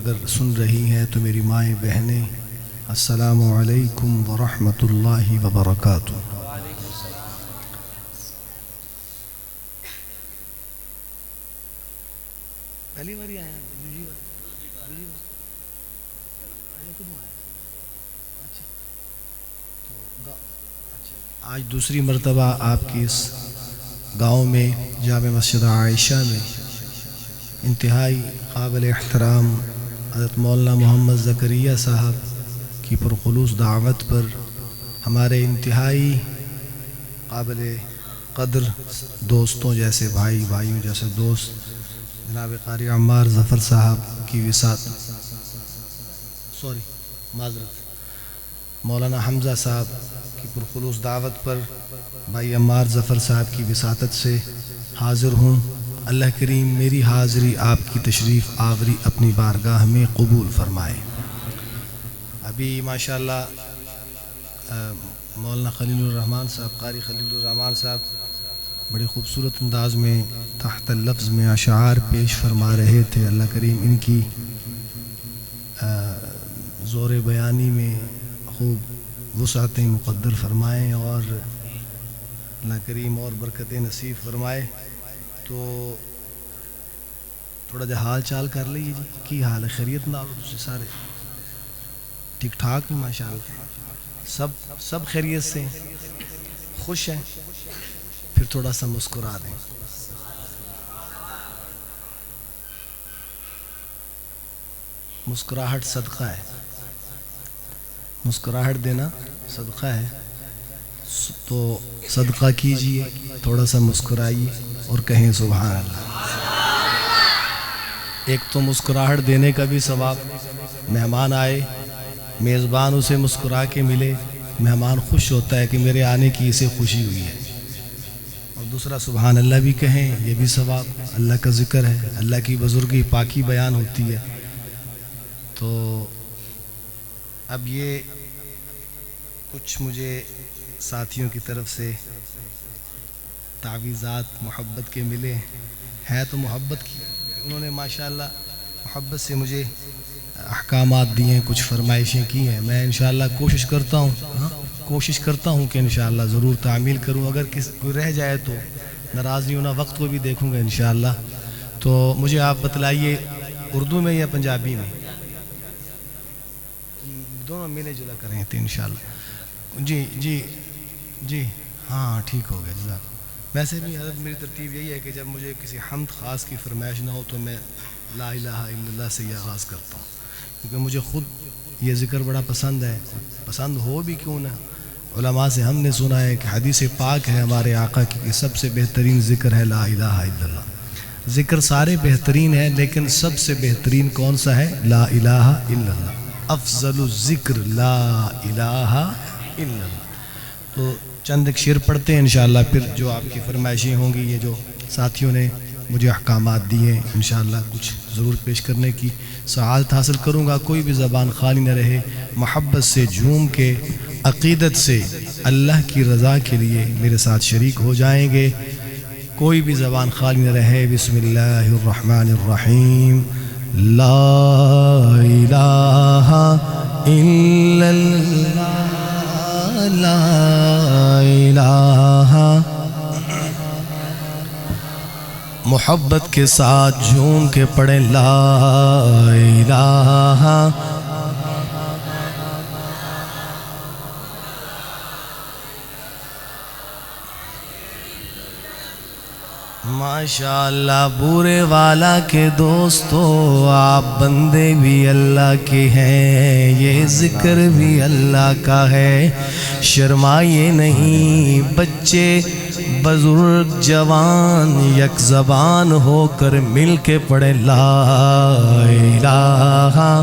اگر سن رہی ہیں تو میری مائیں بہنیں، السلام علیکم ورحمۃ اللہ وبرکاتہ۔ پہلی بار آیا آج دوسری مرتبہ آپ کی اس گاؤں میں جامع مسجد عائشہ میں انتہائی قابل احترام حضرت مولانا محمد زکریا صاحب کی پرخلوص دعوت پر ہمارے انتہائی قابل قدر دوستوں جیسے بھائیوں جیسے دوست جناب قاری عمار ظفر صاحب کی مولانا حمزہ صاحب کی پرخلوص دعوت پر بھائی عمار ظفر صاحب کی وساطت سے حاضر ہوں۔ اللہ کریم میری حاضری آپ کی تشریف آوری اپنی بارگاہ میں قبول فرمائے۔ ابھی ماشاءاللہ مولانا خلیل الرحمن صاحب، قاری خلیل الرحمن صاحب بڑے خوبصورت انداز میں تحت اللفظ میں اشعار پیش فرما رہے تھے۔ اللہ کریم ان کی زور بیانی میں خوب وسعتیں مقدر فرمائیں اور اللہ کریم اور برکتیں نصیب فرمائے۔ تو تھوڑا جا حال چال کر لیجیے جی، کی حال ہے؟ خیریت نہ ہو تجھے سارے ٹھیک ٹھاک ہیں ماشاءاللہ، سب خیریت سے خوش ہیں؟ پھر تھوڑا سا مسکرا دیں۔ مسکراہٹ صدقہ ہے، مسکراہٹ دینا صدقہ ہے، تو صدقہ کیجئے، تھوڑا سا مسکرائیے اور کہیں سبحان اللہ۔ ایک تو مسکراہٹ دینے کا بھی ثواب، مہمان آئے میزبان اسے مسکرا کے ملے، مہمان خوش ہوتا ہے کہ میرے آنے کی اسے خوشی ہوئی ہے، اور دوسرا سبحان اللہ بھی کہیں، یہ بھی ثواب، اللہ کا ذکر ہے، اللہ کی بزرگی پاکی بیان ہوتی ہے۔ تو اب یہ کچھ مجھے ساتھیوں کی طرف سے تعویذات محبت کے ملے ہیں، تو محبت کی انہوں نے ماشاءاللہ محبت سے مجھے احکامات دیے ہیں، کچھ فرمائشیں کی ہیں۔ میں انشاءاللہ کوشش کرتا ہوں کہ انشاءاللہ ضرور تعمیل کروں، اگر کوئی رہ جائے تو ناراض نہیں ہونا، وقت کو بھی دیکھوں گا انشاءاللہ۔ تو مجھے آپ بتلائیے اردو میں یا پنجابی میں؟ دونوں ملے جلا کریں تھے انشاءاللہ۔ جی ہاں ٹھیک ہو گیا، جزاک۔ ویسے بھی حضرت میری ترتیب یہی ہے کہ جب مجھے کسی حمد خاص کی فرمائش نہ ہو تو میں لا الہ الا اللہ سے یہ آغاز کرتا ہوں، کیونکہ مجھے خود یہ ذکر بڑا پسند ہے، پسند ہو بھی کیوں نہ۔ علماء سے ہم نے سنا ہے کہ حدیث پاک ہے ہمارے آقا کی کہ سب سے بہترین ذکر ہے لا الہ الا اللہ۔ ذکر سارے بہترین ہیں لیکن سب سے بہترین کون سا ہے؟ لا الہ الا اللہ۔ افضل الذکر لا الہ الا اللہ۔ تو چند ایک شعر پڑھتے ہیں انشاءاللہ، پھر جو آپ کی فرمائشیں ہوں گی، یہ جو ساتھیوں نے مجھے احکامات دیے انشاءاللہ کچھ ضرور پیش کرنے کی سعادت حاصل کروں گا۔ کوئی بھی زبان خالی نہ رہے، محبت سے جھوم کے عقیدت سے اللہ کی رضا کے لیے میرے ساتھ شریک ہو جائیں گے۔ کوئی بھی زبان خالی نہ رہے۔ بسم اللہ الرحمن الرحیم۔ لا الہ الا اللہ، لا الہ۔ محبت کے ساتھ جھوم کے پڑھیں لا الہ۔ ماشاءاللہ بورے والا کے دوستو، آپ بندے بھی اللہ کے ہیں، یہ ذکر بھی اللہ کا ہے۔ شرمائیے نہیں بچے بزرگ جوان، یک زبان ہو کر مل کے پڑھیں لا الہ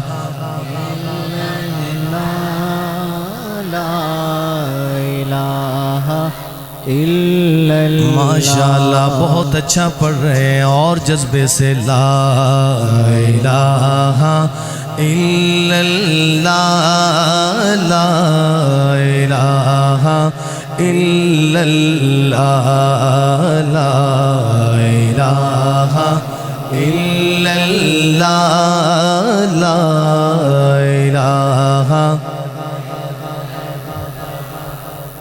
ماشاءاللہ بہت اچھا پڑھ رہے ہیں، اور جذبے سے لا الہ الا اللہ، لا الہ الا اللہ، لا الہ الا اللہ، لا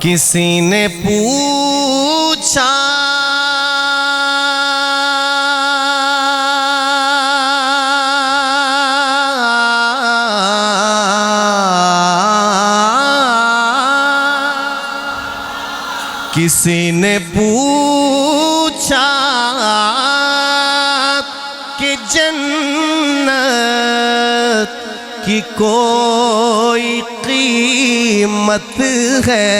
کسی نے پوچھا کسی نے پوچھا کہ جنت کی کوئی قیمت ہے؟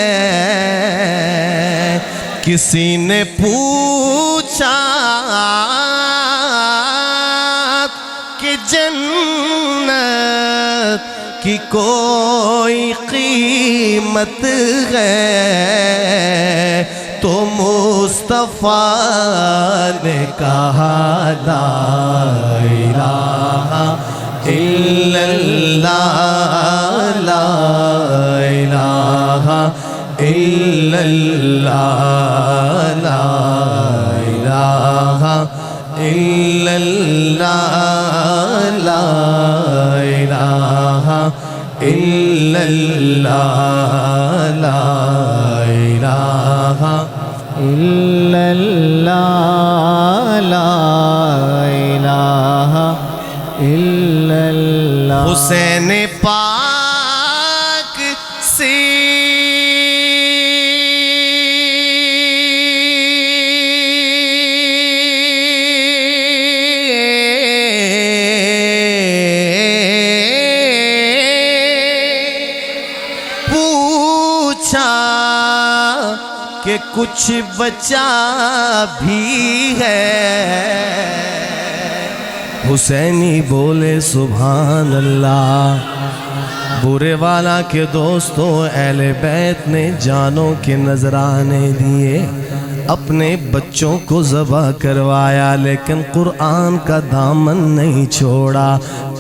کسی نے پوچھا کہ جنت کی کوئی قیمت ہے؟ تو مصطفیٰ نے کہا لا الہ الا اللہ، لا الہ الا اللہ، لا الہ الا اللہ، لا الہ الا اللہ، لا الہ الا اللہ، لا الہ الا اللہ۔ حسین پاک سے پوچھا کہ کچھ بچا بھی ہے؟ حسینی بولے سبحان اللہ۔ برے والا کے دوستوں، اہل بیت نے جانوں کے نذرانے دیے، اپنے بچوں کو ذبح کروایا، لیکن قرآن کا دامن نہیں چھوڑا،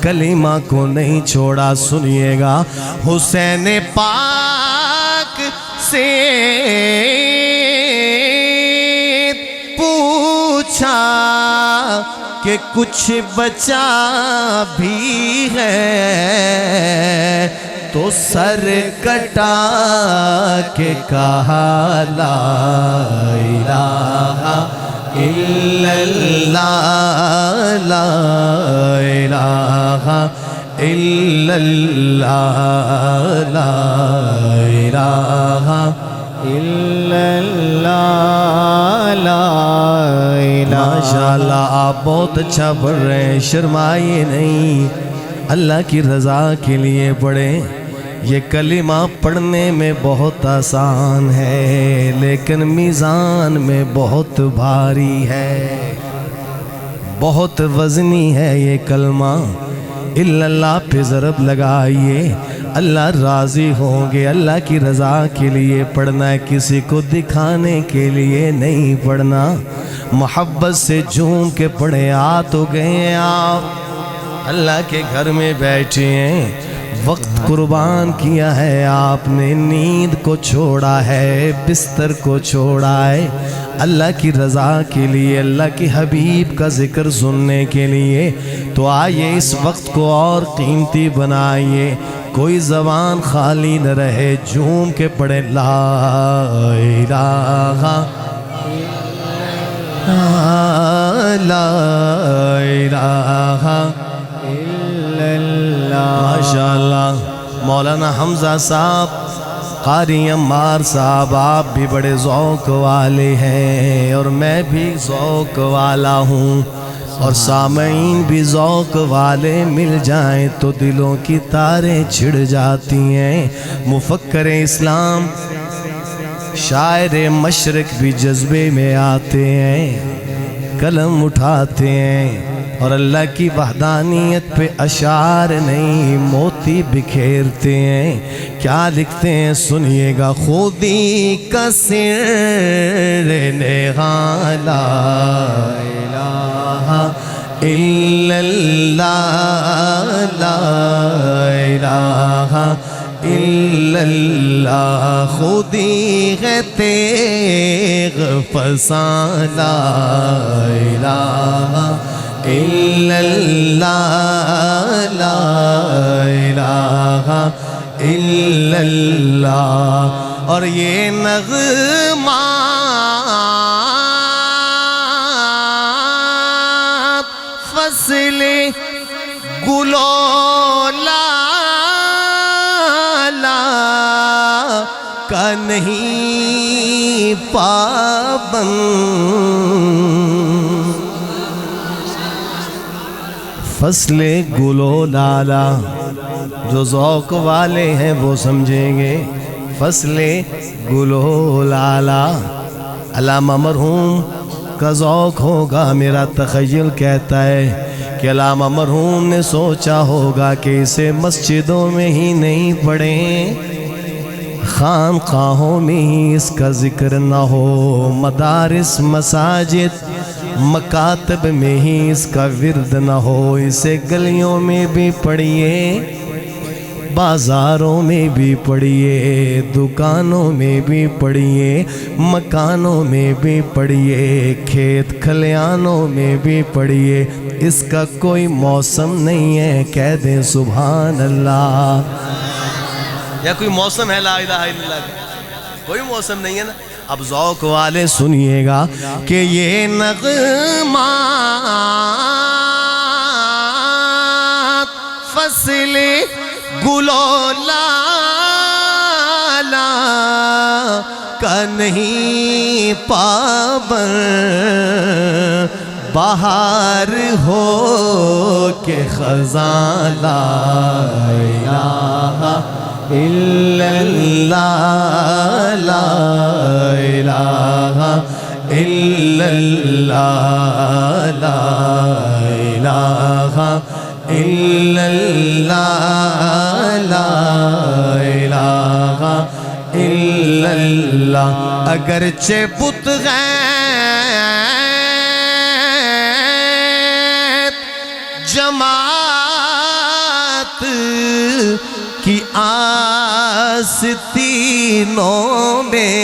کلمہ کو نہیں چھوڑا۔ سنیے گا، حسین پاک سے پوچھا کہ کچھ بچا بھی ہے؟ تو سر کٹا کے کہا لا الہ الا اللہ، لا الہ الا اللہ، لا الہ الا اللہ، لا الہ۔ ماشاءاللہ آپ بہت اچھا پڑھ رہے ہیں، شرمائیے نہیں، اللہ کی رضا کے لیے پڑھیں۔ یہ کلمہ پڑھنے میں بہت آسان ہے، لیکن میزان میں بہت بھاری ہے، بہت وزنی ہے یہ کلمہ۔ الا اللہ پہ ضرب لگائیے، اللہ راضی ہوں گے۔ اللہ کی رضا کے لیے پڑھنا ہے، کسی کو دکھانے کے لیے نہیں پڑھنا۔ محبت سے جھوم کے پڑھے۔ آ تو گئے ہیں آپ، اللہ کے گھر میں بیٹھے ہیں، وقت قربان کیا ہے آپ نے، نیند کو چھوڑا ہے، بستر کو چھوڑا ہے، اللہ کی رضا کے لیے، اللہ کے حبیب کا ذکر سننے کے لیے۔ تو آئیے اس وقت کو اور قیمتی بنائیے، کوئی زبان خالی نہ رہے، جھوم کے پڑھے لا الہ لا الہ الا اللہ۔ ماشاءاللہ مولانا حمزہ صاحب، قاری عمار صاحب، آپ بھی بڑے ذوق والے ہیں، اور میں بھی ذوق والا ہوں، اور سامعین بھی ذوق والے مل جائیں تو دلوں کی تاریں چھڑ جاتی ہیں۔ مفکر اسلام، شاعر مشرق بھی جذبے میں آتے ہیں، قلم اٹھاتے ہیں، اور اللہ کی وحدانیت پہ اشعار نہیں موتی بکھیرتے ہیں۔ کیا لکھتے ہیں سنیے گا، خودی کا سر نہاں لا الہ الا اللہ، لا الہ الا اللہ، خودی ہے تیغ فساں لا الہ الا اللہ، لا الہ الا اللہ، اور یہ نغمات فصل گل و لالا کا نہیں پابند فصل گل و لالا جو ذوق والے ہیں وہ سمجھیں گے فصل گل و لالا علامہ مرحوم کا ذوق ہوگا میرا تخیل کہتا ہے کہ علامہ مرحوم نے سوچا ہوگا کہ اسے مسجدوں میں ہی نہیں پڑھیں خانقاہوں میں ہی اس کا ذکر نہ ہو مدارس مساجد مکاتب میں ہی اس کا ورد نہ ہو اسے گلیوں میں بھی پڑھیے بازاروں میں بھی پڑھیے دکانوں میں بھی پڑھیے مکانوں میں بھی پڑھیے کھیت کھلیانوں میں بھی پڑھیے اس کا کوئی موسم نہیں ہے کہہ دیں سبحان اللہ یا کوئی موسم ہے لا الہ الا اللہ کوئی موسم نہیں ہے نا اب ذوق والے سنیے گا کہ یہ نغمات فصل گل و لالا کا نہیں پابند بہار ہو کہ خزاں لا الہ الا اللہ لا الہ الا اللہ لا الہ الا اللہ لا الہ الا اللہ اگرچہ بت غیب جماعت کی آستینوں میں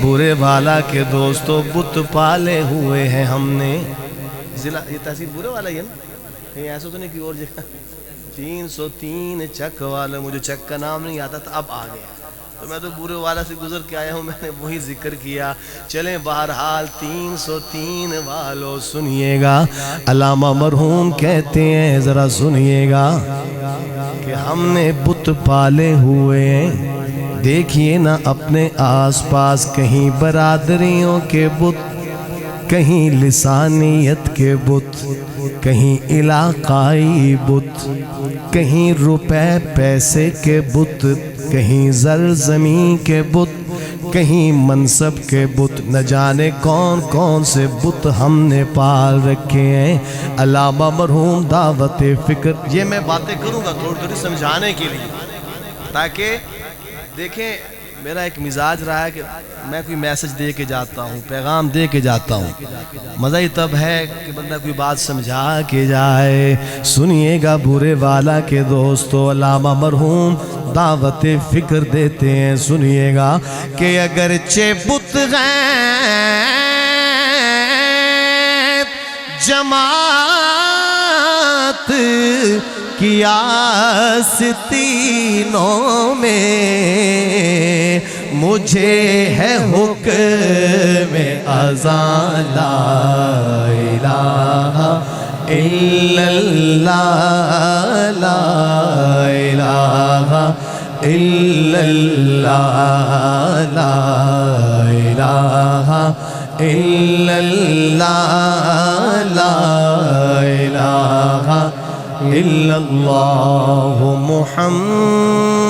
برے والا کے دوستوں بت پالے ہوئے ہیں ہم نے ضلع یہ تحصیل برے والا ہی ہے نا کہیں ایسا تو نہیں کہ اور جگہ 303 چک والا مجھے چک کا نام نہیں آتا تھا اب آ گیا تو میں تو برے والا سے گزر کے آیا ہوں میں نے وہی ذکر کیا چلیں بہرحال 303 والوں سنیے گا علامہ مرحوم کہتے ہیں ذرا سنیے گا کہ ہم نے بت پالے ہوئے ہیں دیکھیے نا اپنے آس پاس کہیں برادریوں کے بت کہیں لسانیت کے بت کہیں علاقائی بت کہیں روپے پیسے کے بت کہیں زر زمین کے بت کہیں منصب کے بت نہ جانے کون کون سے بت ہم نے پال رکھے ہیں علامہ مرحوم دعوت فکر یہ میں باتیں کروں گا تھوڑی تھوڑی سمجھانے کے لیے تاکہ دیکھیں میرا ایک مزاج رہا ہے کہ میں کوئی میسج دے کے جاتا ہوں پیغام دے کے جاتا ہوں مزہ ہی تب ہے کہ بندہ کوئی بات سمجھا کے جائے سنیے گا برے والا کے دوستو علامہ مرحوم دعوت فکر دیتے ہیں سنیے گا کہ اگرچہ بت غیب جماعت کی آستینوں میں مجھے ہے حکم اذان لا الہ الا اللہ لا الہ الا اللہ لا الہ الا اللہ لا الہ الا اللہ محمد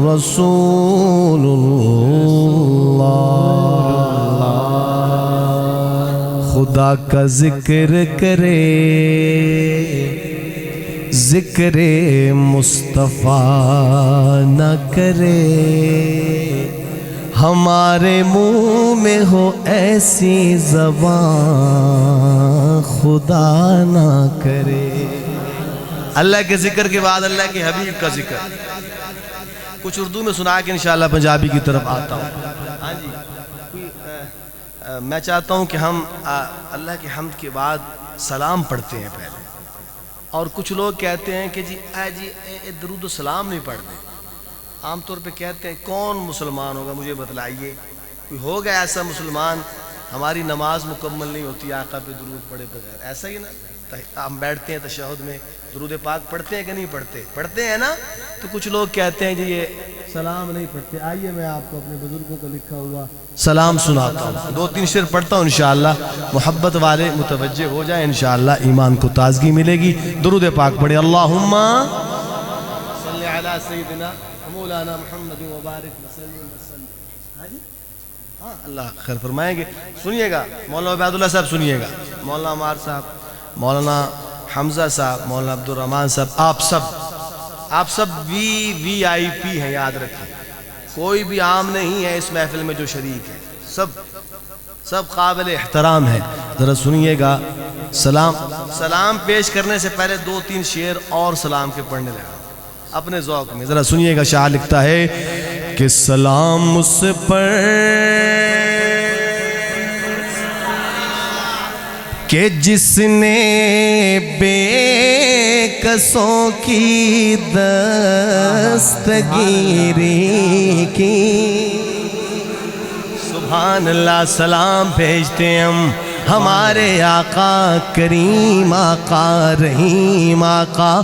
رسول اللہ خدا کا ذکر کرے ذکر مصطفیٰ نہ کرے ہمارے منہ میں ہو ایسی زبان خدا نہ کرے اللہ کے ذکر کے بعد اللہ کے حبیب کا ذکر کچھ اردو میں سنا کے انشاءاللہ پنجابی کی طرف آتا ہوں ہاں جی میں چاہتا ہوں کہ ہم اللہ کے حمد کے بعد سلام پڑھتے ہیں پہلے اور کچھ لوگ کہتے ہیں کہ جی درود و سلام نہیں پڑھتے. عام طور پہ کہتے ہیں کون مسلمان ہوگا مجھے بتلائیے, کوئی ہوگا ایسا مسلمان ہماری نماز مکمل نہیں ہوتی آقا پہ درود پڑھے بغیر. ایسا ہی نا, ہم بیٹھتے ہیں تشہد میں درود پاک پڑھتے ہیں کہ نہیں پڑھتے؟ پڑھتے ہیں نا. تو کچھ لوگ کہتے ہیں جی یہ سلام نہیں پڑھتے. آئیے میں آپ کو اپنے بزرگوں کو لکھا ہوا سلام سناتا ہوں, 2-3 شعر پڑھتا ہوں, انشاءاللہ محبت والے متوجہ ہو جائیں, انشاءاللہ ایمان کو تازگی ملے گی. درود پاک پڑھیں. اللہم صلی علی سیدنا مولانا محمد وبارک وسلم. ہاں اللہ خیر فرمائیں گے. سنیے گا مولانا عبید اللہ صاحب, سنیے گا مولانا عمار صاحب, مولانا حمزہ صاحب, مولانا عبد الرحمن صاحب, آپ سب وی آئی پی ہیں, یاد رکھیں. کوئی بھی عام نہیں ہے اس محفل میں جو شریک ہے, سب قابل احترام ہے. ذرا سنیے گا. سلام پیش کرنے سے پہلے 2-3 شعر اور سلام کے پڑھنے لگا اپنے ذوق میں. ذرا سنیے گا. شاہ لکھتا ہے کہ سلام اس پر کہ جس نے بے کسوں کی دستگیری کی. سبحان اللہ. سلام بھیجتے ہم ہمارے آقا کریم, آقا رحیم, آقا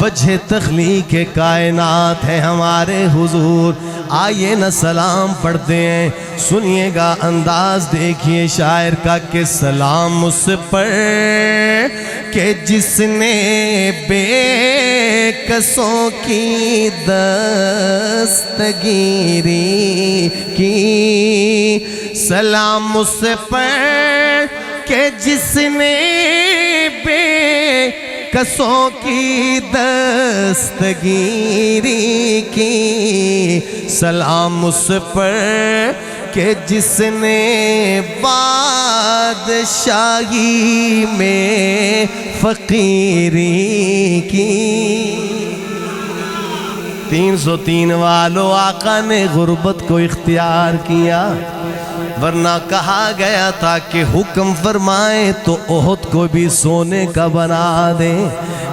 وجہ تخلیق کائنات ہے ہمارے حضور. آئیے نہ سلام پڑھتے ہیں. سنیے گا انداز دیکھیے شاعر کا کہ سلام اس پر کہ جس نے بے کسوں کی دستگیری کی. سلام اس پر کہ جس نے بے کسوں کی دستگیری کی. سلام اس پر کہ جس نے بادشاہی میں فقیری کی. 303 والوں آقا نے غربت کو اختیار کیا, ورنہ کہا گیا تھا کہ حکم فرمائے تو احد کو بھی سونے کا بنا دیں,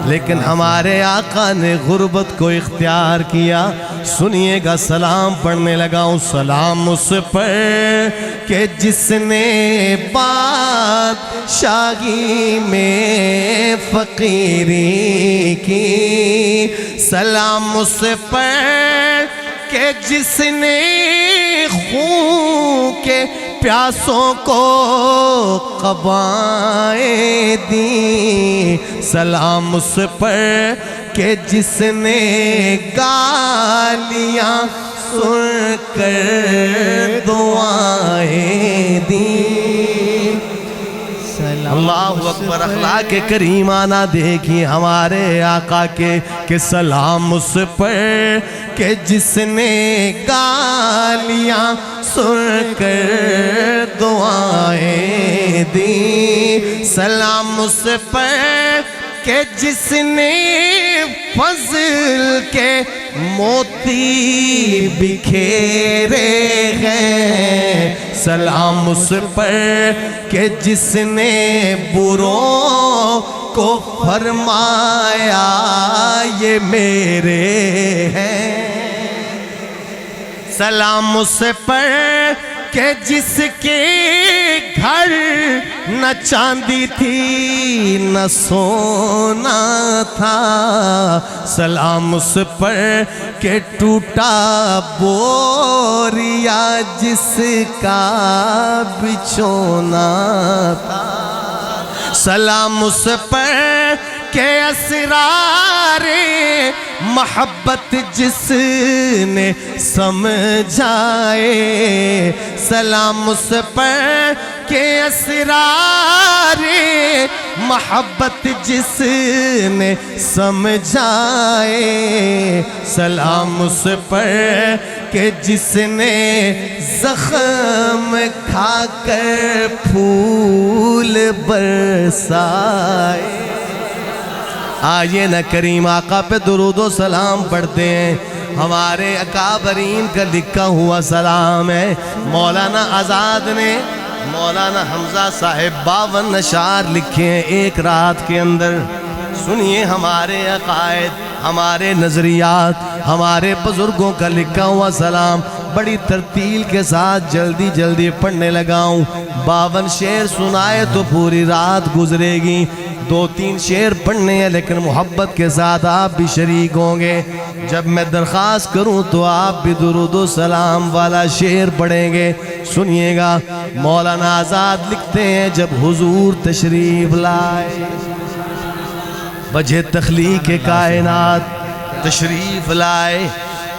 لیکن ہمارے آقا نے غربت کو اختیار کیا. سنیے گا سلام پڑھنے لگا ہوں. سلام اس پر کہ جس نے بادشاہی میں فقیری کی. سلام اس پر کہ جس نے خون کے پیاسوں کو قبائیں دی. سلام اس پر کہ جس نے گالیاں سن کر دعائیں دی. اللہ اکبر. اخلاق کریمانہ دیکھیں ہمارے آقا کے کہ سلام اس پر کہ جس نے گالیاں سن کر دعائیں دی. سلام اس پر کہ جس نے فضل کے موتی بکھیرے ہیں. سلام اس پر کہ جس نے بروں کو فرمایا یہ میرے ہیں. سلام اس پر کہ جس کے گھر نہ چاندی تھی نہ سونا تھا. سلام اس پر کہ ٹوٹا بوریا جس کا بچھونا تھا. سلام اس پر کہ اسرار محبت جس نے سمجھائے. سلام اس پر کہ اسرار محبت جس نے سمجھائے. سلام اس پر کہ جس نے زخم کھا کر پھول برسائے. آئیے نہ کریم آقا پہ درود و سلام پڑھتے ہیں. ہمارے اکابرین کا لکھا ہوا سلام ہے. مولانا آزاد نے مولانا حمزہ صاحب 52 اشعار لکھے ہیں ایک رات کے اندر. سنیے ہمارے عقائد، ہمارے نظریات، ہمارے بزرگوں کا لکھا ہوا سلام بڑی ترتیل کے ساتھ جلدی جلدی پڑھنے لگا ہوں۔ 52 شعر سنائے تو پوری رات گزرے گی، 2-3 شعر پڑھنے ہیں لیکن محبت کے ساتھ آپ بھی شریک ہوں گے۔ جب میں درخواست کروں تو آپ بھی درود و سلام والا شعر پڑھیں گے۔ سنیے گا، مولانا آزاد لکھتے ہیں جب حضور تشریف لائے، وجہ تخلیق کائنات تشریف لائے،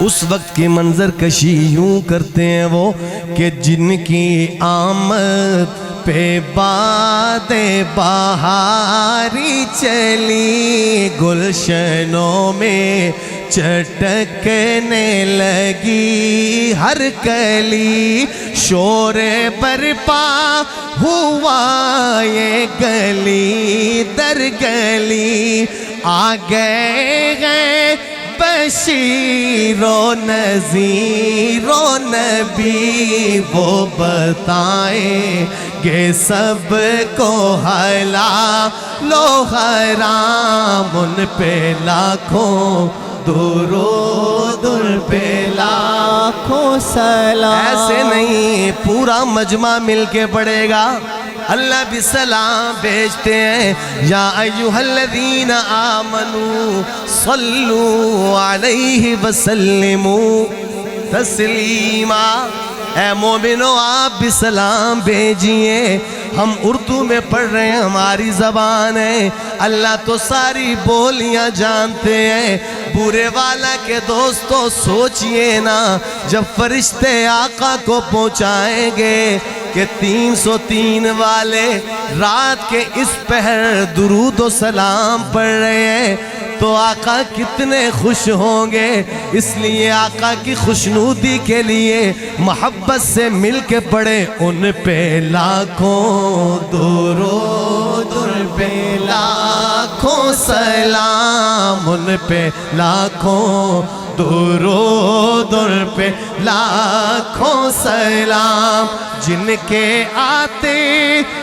اس وقت کی منظر کشی یوں کرتے ہیں وہ کہ جن کی آمد پہ باد بہاری چلی، گلشنوں میں چٹکنے لگی ہر کلی، شور برپا ہوا یہ گلی در گلی، آ گئے گئے بشیر و نذیر و نبی، وہ بتائیں گے سب کو حلال و حرام، ان پہ لاکھوں درود، ان پہ لاکھوں سلام۔ ایسے نہیں، پورا مجمع مل کے پڑھے گا۔ اللہ بھی سلام بھیجتے ہیں، یا ایھا الذین آمنوا صلوا علیہ وسلموا تسلیما۔ اے مومنو آپ بھی سلام بھیجئے۔ ہم اردو میں پڑھ رہے ہیں، ہماری زبان ہے، اللہ تو ساری بولیاں جانتے ہیں۔ برے والا کے دوستو سوچئے نا، جب فرشتے آقا کو پہنچائیں گے کہ 303 والے رات کے اس پہر درود و سلام پڑھ رہے ہیں تو آقا کتنے خوش ہوں گے۔ اس لیے آقا کی خوشنودی کے لیے محبت سے مل کے پڑھے، ان پہ لاکھوں درود، ان پہ لاکھوں سلام، ان پہ لاکھوں درود، ان پہ لاکھوں سلام، جن کے آتے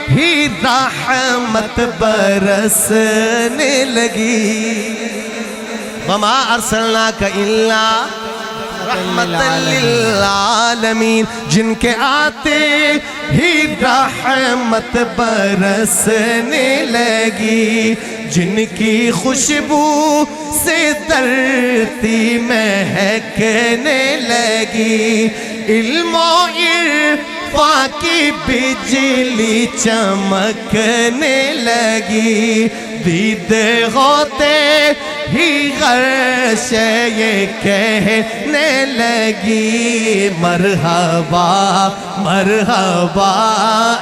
ہی رحمت برسنے لگی۔ وما ارسلناک الا رحمتا للعالمین، جن کے آتے ہی رحمت برسنے لگی، جن کی خوشبو سے دھرتی مہکنے لگی، علم و عرفان کی بجلی چمکنے لگی، دید ہوتے ہی غرش یہ کہنے لگی، مرحبا مرحبا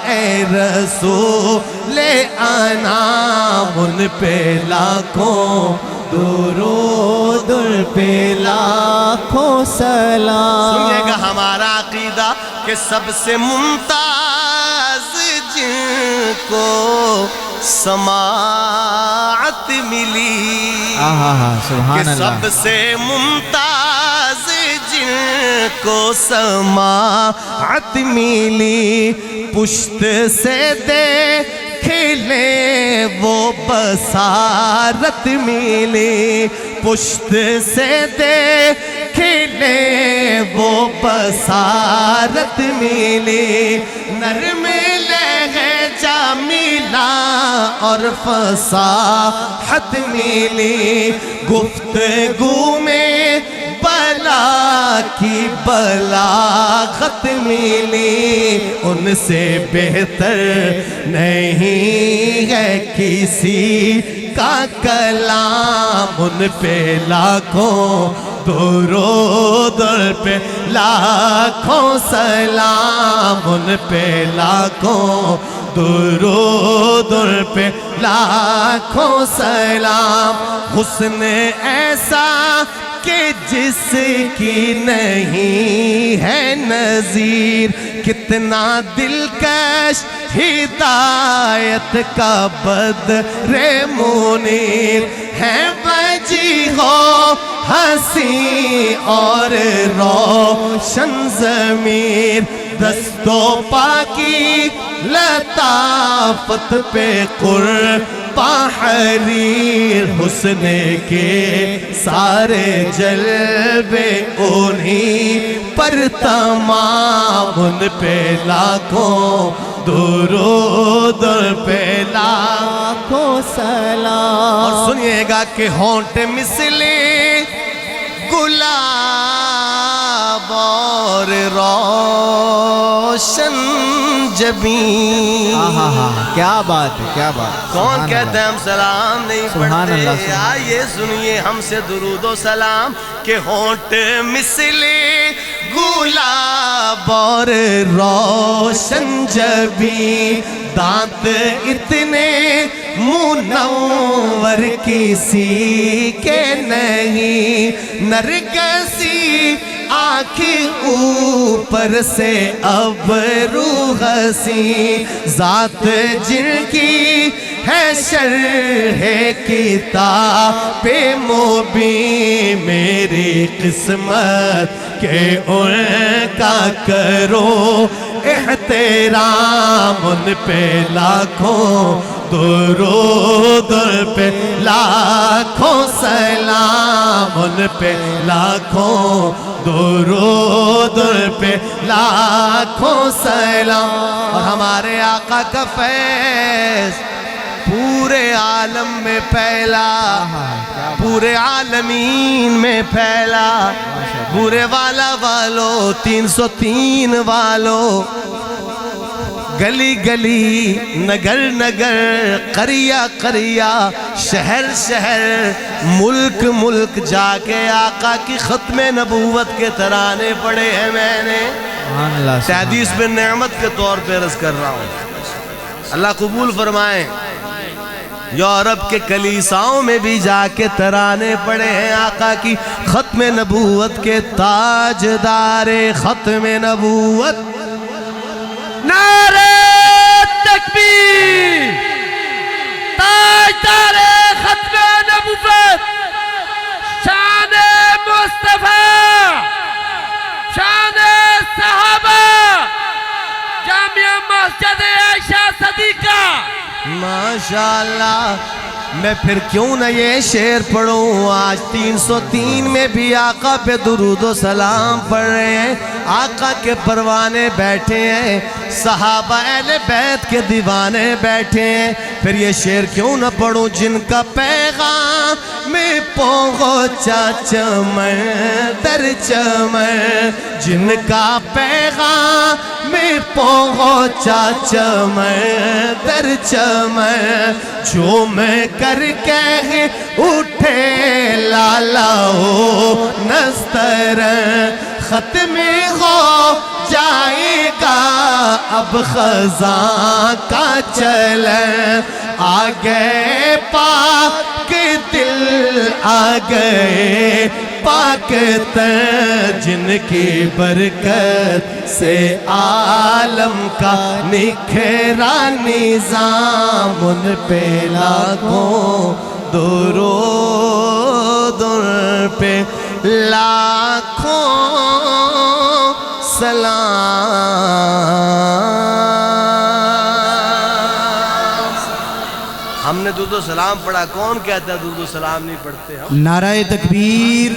اے رسول انام، ان پہ لاکھوں درود، ان پہ لاکھوں سلام۔ سنیے گا ہمارا عقیدہ کہ سب سے ممتاز جن کو سماعت ملی، کہ سب سے ممتاز جن کو سماعت ملی، پشت سے دیکھ لے وہ بصارت ملی، پشت سے دیکھ لے وہ بصارت ملی، نرم لہجہ ملا اور فصاحت ملی، گفتگو میں بلا کی بلاغت ملی، ان سے بہتر نہیں ہے کسی کا کلام، ان پہ لاکھوں درود، ان پہ لاکھوں سلام، ان پہ لاکھوں درود، ان پہ لاکھوں سلام، حسن ایسا کہ جس کی نہیں ہے نظیر، کتنا دلکش ہدایت کا بدر منیر، ہے وجیح و حسین اور روشن ضمیر، دست و پا کی لطافت پہ قربان بحریر حسن کے سارے جلوے انہیں پر تمام، ان پہ لاکھوں درود، ان پہ لاکھوں سلام۔ اور سنیے گا کہ ہونٹ مثلِ گلاب اور روشن جبین۔ کیا بات ہے، کیا بات ہے۔ کون کہتے ہیں ہم سلام نہیں پڑھتے؟ آئیے سنیے ہم سے درود و سلام کہ ہونٹ مثل گلاب اور روشن جبین، دانت اتنے منور کسی کے نہیں، نرگسی آنکھ اوپر سے ابرو حسین، ذات جن کی ہے شرح کتاب مبین، میری قسمت کہ ان کا کرو احترام، ان پہ لاکھوں درود، ان پہ لاکھوں سلام، ان پہ لاکھوں درود، ان پہ لاکھوں سلام۔ اور ہمارے آقا کا فیض پورے عالم میں پھیلا، پورے عالمین میں پھیلا، بورے والا والو 303 والو، گلی گلی نگر نگر قریہ قریہ شہر شہر ملک ملک جا کے آقا کی ختم نبوت کے ترانے پڑے ہیں میں نے، حدیث میں نعمت کے طور پہ عرض کر رہا ہوں، اللہ قبول فرمائیں۔ یورپ کے کلیساؤں میں بھی جا کے ترانے پڑے ہیں آقا کی ختم نبوت کے تاجدار ختم نبوت۔ نعرہ تکبیر، تاجدار ختم نبوت، شان مصطفیٰ، شان صحابہ، جامعہ مسجد عائشہ صدیقہ۔ ماشاءاللہ، میں پھر کیوں نہ یہ شعر پڑھوں، آج 303 میں بھی آقا پہ درود و سلام پڑھ رہے ہیں، آقا کے پروانے بیٹھے ہیں، صحابہ اہل بیت کے دیوانے بیٹھے ہیں، پھر یہ شعر کیوں نہ پڑھوں، جن کا پیغام میں پہنچا چمن در چمن، جن کا پیغام میں پہنچا چمن در چمن، جو میں کر کے اٹھے لالاؤ نستر، ختم ہو جائے گا اب خزاں کا چلن، آگئے پاک دل آگئے پاک تن، جن کی برکت سے عالم کا نکھرا نظام، ان پہ لاکھوں درود، ان پہ لاکھوں سلام۔ ہم نے درود و سلام پڑھا، کون کہتا ہے درود و سلام نہیں پڑھتے ہم؟ نعرہ تکبیر،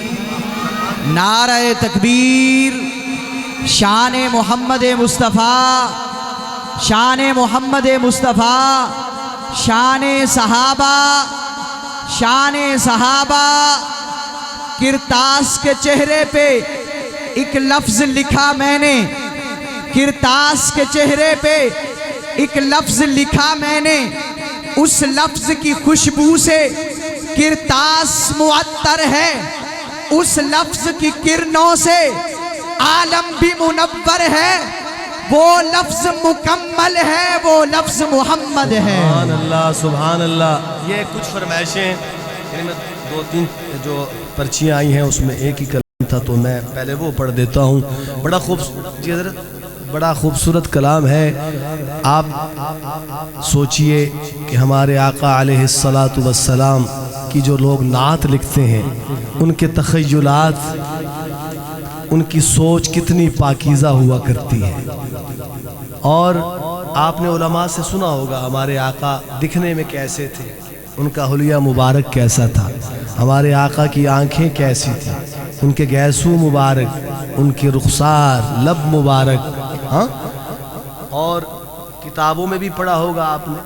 نعرہ تکبیر، شان محمد مصطفیٰ، شان محمد مصطفیٰ، شان صحابہ، شان صحابہ۔ کرتاس کے چہرے پہ ایک لفظ لکھا میں نے، کرتاس کے چہرے پہ ایک لفظ لکھا میں نے، اس لفظ کی خوشبو سے کرتاس معطر ہے، اس لفظ کی کرنوں سے عالم بھی منور ہے، وہ لفظ مکمل ہے، وہ لفظ محمد ہے۔ سبحان اللہ، سبحان اللہ۔ یہ کچھ فرمائشیں، دو تین جو پرچیاں آئی ہیں اس میں ایک ہی کلام تھا تو میں پہلے وہ پڑھ دیتا ہوں۔ بڑا خوبصورت کلام ہے۔ آپ سوچئے کہ ہمارے آقا علیہ السلام کی جو لوگ نعت لکھتے ہیں، ان کے تخیلات، ان کی سوچ کتنی پاکیزہ ہوا کرتی ہے۔ اور آپ نے علماء سے سنا ہوگا ہمارے آقا دکھنے میں کیسے تھے، ان کا حلیہ مبارک کیسا تھا، ہمارے آقا کی آنکھیں کیسی تھیں، ان کے گیسو مبارک، ان کے رخسار، لب مبارک، ہاں. اور کتابوں میں بھی پڑھا ہوگا آپ نے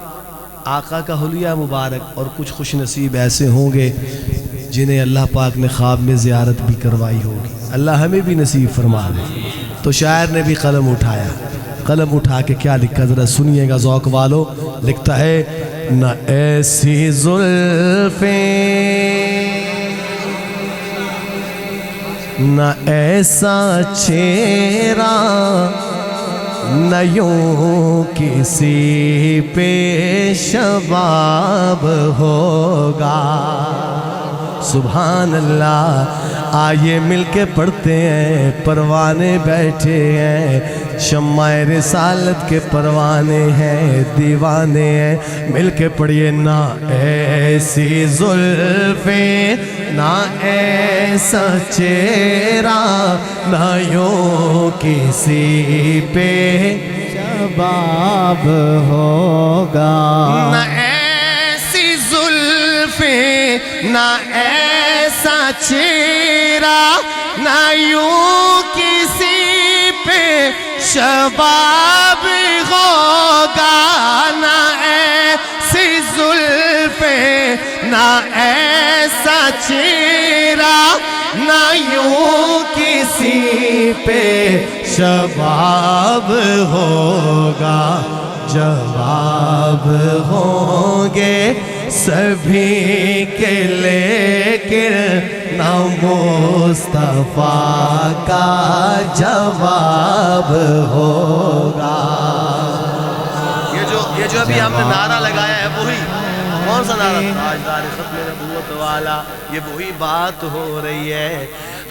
آقا کا حلیہ مبارک. اور کچھ خوش نصیب ایسے ہوں گے جنہیں اللہ پاک نے خواب میں زیارت بھی کروائی ہوگی. اللہ ہمیں بھی نصیب فرما دے. تو شاعر نے بھی قلم اٹھایا، قلم اٹھا کے کیا لکھا ذرا سنیے گا ذوق والو. لکھتا ہے نہ ایسی زلفیں نہ ایسا چہرہ نہ یوں کسی پہ شباب ہوگا. سبحان اللہ. آئیے مل کے پڑھتے ہیں. پروانے بیٹھے ہیں، شمع رسالت کے پروانے ہیں، دیوانے ہیں. مل کے پڑھیے نہ ایسی زلفیں نہ ایسا چہرہ نہ یوں کسی پہ شباب ہوگا. نہ ایسی زلفیں نہ ایسا چہرہ نہ یوں کسی پہ شباب ہوگا. نہ ایسی زلفیں نہ ایسا چہرہ نہ یوں کسی پہ شباب ہوگا. جواب ہوں گے سبھی کے لیکن نہ مصطفیٰ کا جواب ہوگا. یہ جو ابھی ہم نے نعرہ لگایا ہے وہی کون سا نعرہ؟ تاجدار ختم نبوت والا. یہ وہی بات ہو رہی ہے.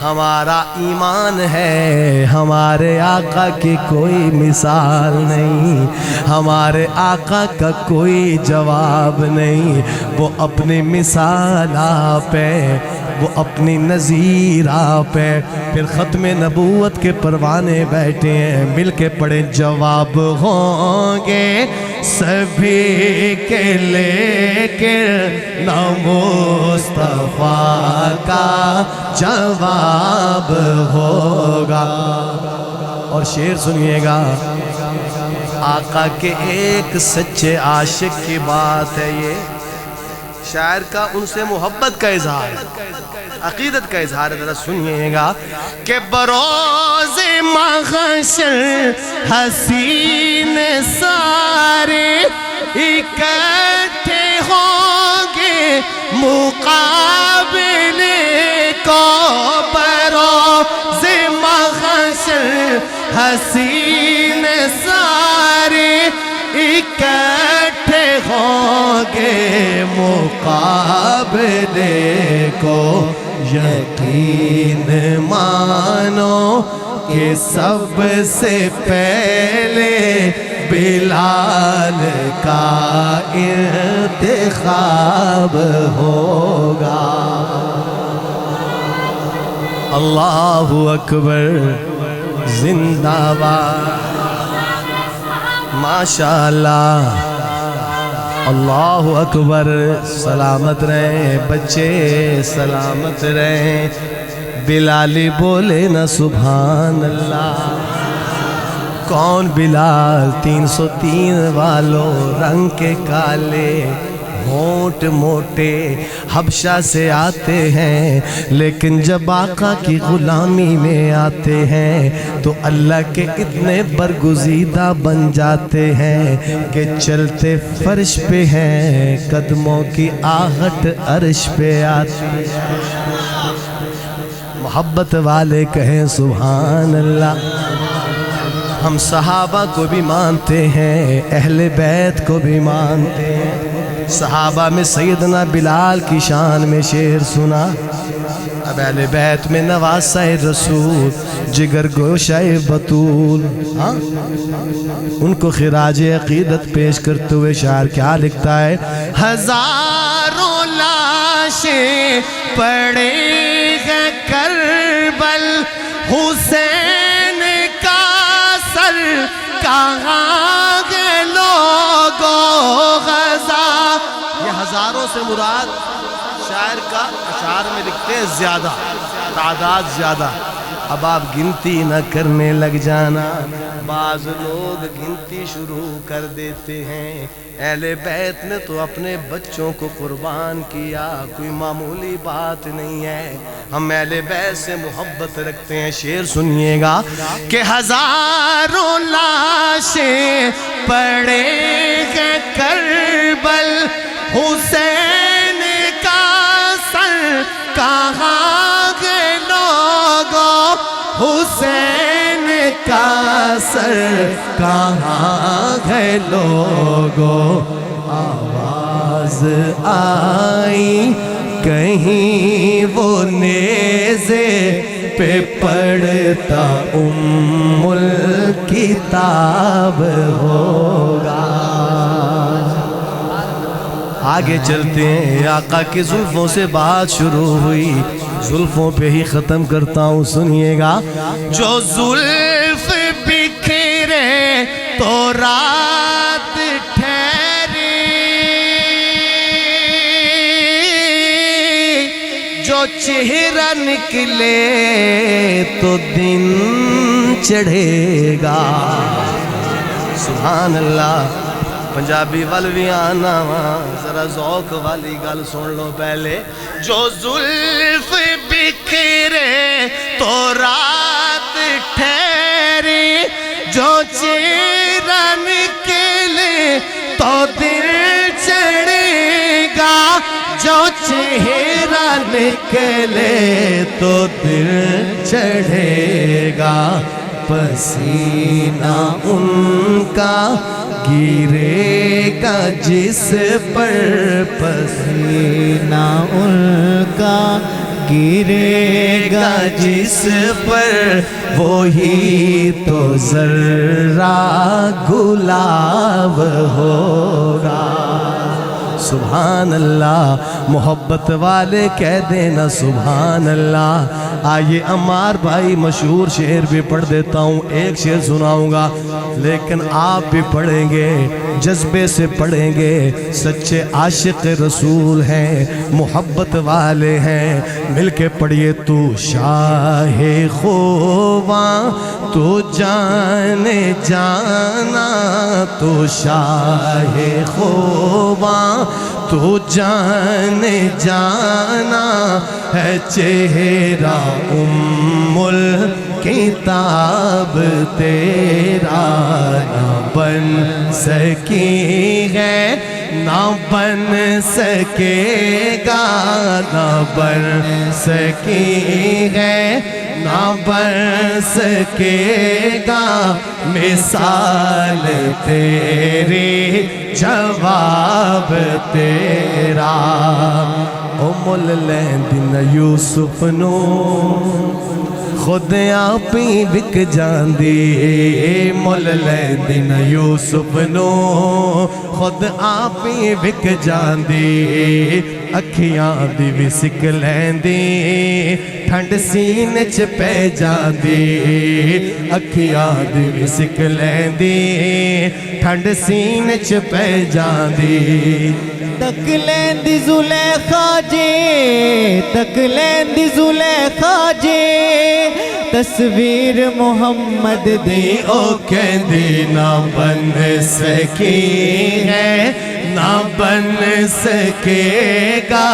ہمارا ایمان ہے ہمارے آقا کی کوئی مثال نہیں، ہمارے آقا کا کوئی جواب نہیں. وہ اپنی مثال آپ ہے، وہ اپنی نظیر آپ ہے. پھر ختم نبوت کے پروانے بیٹھے ہیں. مل کے پڑھے جواب ہوں گے سبھی کے لیکن نہ مصطفیٰ کا جواب ہوگا. اور شعر سنیے گا. آقا کے ایک سچے عاشق کی بات ہے یہ. شاعر کا ان سے محبت کا اظہار ہے، عقیدت کا اظہار ہے. ذرا سنیے گا کہ بروز محشر حسین سارے اکٹھے ہوں گے مقابلے کو. بروز محشر حسین سارے اکٹھے ہوں گے مقابلے کو. یقین مانو کہ سب سے پہلے بلال کا انتخاب ہوگا. اللہ اکبر زندہ باد. ماشاءاللہ اللہ اکبر. سلامت رہیں بچے، سلامت رہیں. بلالی بولے نا سبحان اللہ. کون بلال؟ 303 والوں، رنگ کے کالے، ہونٹ موٹے، حبشہ سے آتے ہیں، لیکن جب آقا کی غلامی میں آتے ہیں تو اللہ کے اتنے برگزیدہ بن جاتے ہیں کہ چلتے فرش پہ ہیں، قدموں کی آہٹ عرش پہ آتی ہے. محبت والے کہیں سبحان اللہ. ہم صحابہ کو بھی مانتے ہیں، اہل بیت کو بھی مانتے ہیں. صحابہ میں سیدنا بلال کی شان میں شعر سنا. اب اہل بیت میں نواسہ رسول، جگر گوشہ بطول، ان کو خراج عقیدت پیش کرتے ہوئے شاعر کیا لکھتا ہے؟ ہزاروں لاشیں پڑے ہیں کربل، حسین کا سر کہاں گے لوگوں. اشعاروں سے مراد شاعر کا اشعار میں لکھتے ہیں زیادہ، تعداد زیادہ. اب آپ گنتی نہ کرنے لگ جانا، بعض لوگ گنتی شروع کر دیتے ہیں. اہل بیت نے تو اپنے بچوں کو قربان کیا، کوئی معمولی بات نہیں ہے. ہم اہل بیت سے محبت رکھتے ہیں. شعر سنیے گا کہ ہزاروں لاشیں پڑے گئے کربل، حسین کا سر کہاں گئے لوگوں، حسین کا سر کہاں گئے لوگوں. آواز آئی کہیں وہ نیزے پہ پڑھتا ام الکتاب ہوگا. آگے چلتے ہیں. آقا کی زلفوں سے بات شروع ہوئی، زلفوں پہ ہی ختم کرتا ہوں. سنیے گا جو زلف بکھرے تو رات ٹھہری، جو چہرہ نکلے تو دن چڑھے گا. سبحان اللہ. پنجابی وال بھی آنا وا، ذرا ذوق والی گل سن لو پہلے. جو زلف بکھرے تو رات ٹھہری، جو چہرہ نکلے تو دل چڑھے گا، جو چہرہ نکلے تو دل چڑھے گا. پسینہ ان کا گرے گا جس پر، پسینہ ان کا گرے گا جس پر، وہی تو ذرہ گلاب ہوگا. سبحان اللہ. محبت والے کہہ دینا سبحان اللہ. آئیے عمار بھائی مشہور شعر بھی پڑھ دیتا ہوں. ایک شعر سناؤں گا لیکن آپ بھی پڑھیں گے، جذبے سے پڑھیں گے. سچے عاشق رسول ہیں، محبت والے ہیں. مل کے پڑھیے. تو شاہ خواں تو جانے جانا، تو شاہ خواں تو جانے جانا ہے. چہرہ ام الکتاب تیرا نہ بن سکی ہے، نہ بن سکے گا، نہ بن سکی ہے، نہ بن سکے گا. مثال تیری جواب تیرا. مل لیندن یوسف نو خود آپ ہی وک جاندی. مل لیندن یوسف نو خود آپ ہی وک جاندی. اکھیاں دی بھی سک لیندی، ٹھنڈ سینے چ پہ جاندی. اکھیاں دی بھی سک لیندی، ٹھنڈ سینے چ پہ جاندی. تک لیندی زلیخا جی، تک لیندی زلیخا جی، تصویر محمد دی او کہندی نہ بن سکی ہے، نہ بن سکے گا.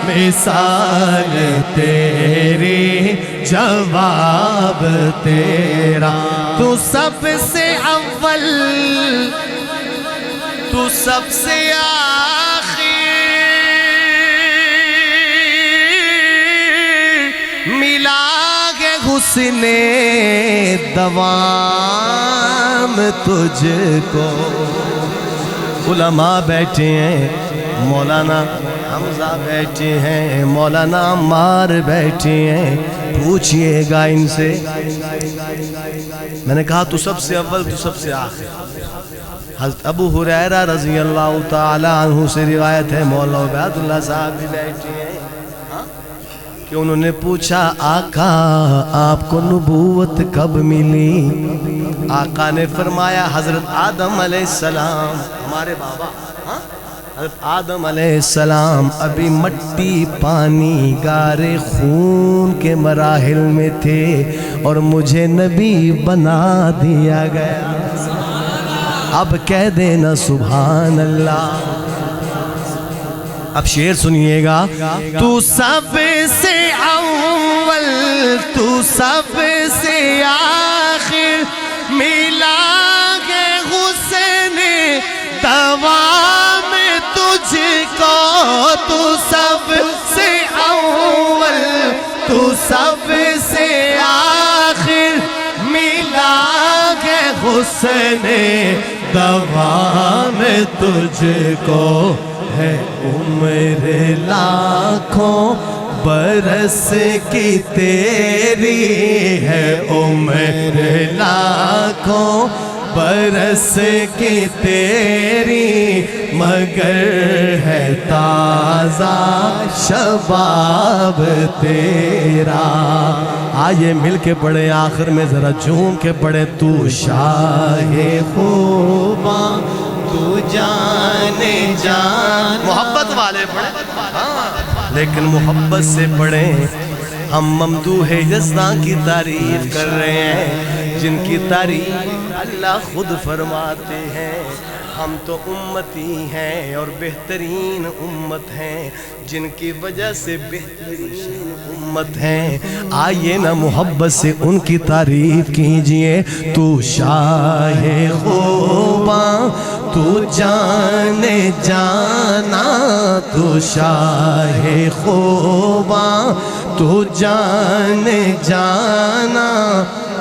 مثال تیری جواب تیرا. تو سب سے اول، تو سب سے آخر، ملا گے حسن دوام تجھ کو. علماء بیٹھے ہیں، مولانا حمزہ بیٹھے ہیں، مولانا عمار بیٹھے ہیں. پوچھئے گا ان سے. میں نے کہا تو سب سے اول، تو سب سے آخر. حضرت ابو ہریرہ رضی اللہ تعالی عنہ سے روایت ہے، مولا عبید اللہ صاحب بھی بیٹھے ہیں، کہ انہوں نے پوچھا آقا آپ کو نبوت کب ملی؟ آقا نے فرمایا حضرت آدم علیہ السلام، ہمارے بابا، حضرت آدم علیہ السلام ابھی مٹی پانی گارے خون کے مراحل میں تھے اور مجھے نبی بنا دیا گیا. اب کہہ دینا سبحان اللہ. اب شعر سنیے گا. تو سب سے اول تو سب سے آخر ملا گے حسن دوام تجھ کو. تو سب سے اول تو سب سے آخر ملا گے حسن دوام تجھ کو. ہے عمر لاکھوں برس کی تیری ہے عمر لاکھوں برس کی تیری مگر ہے تازہ شباب تیرا. آئیے مل کے پڑھے آخر میں ذرا جھوم کے پڑھے. تو شاہ خوباں تو جان جان. محبت والے پڑھیں لیکن محبت سے پڑھیں. ہم ممدوح یزداں کی تعریف کر رہے ہیں جن کی تعریف اللہ خود فرماتے ہیں. ہم تو امتی ہیں اور بہترین امت ہیں جن کی وجہ سے بہترین امت ہیں. آئیے نا محبت سے ان کی تعریف کیجئے. تو شاہ خوباں تو جان جانا. تو شاہ خوباں تو جان جانا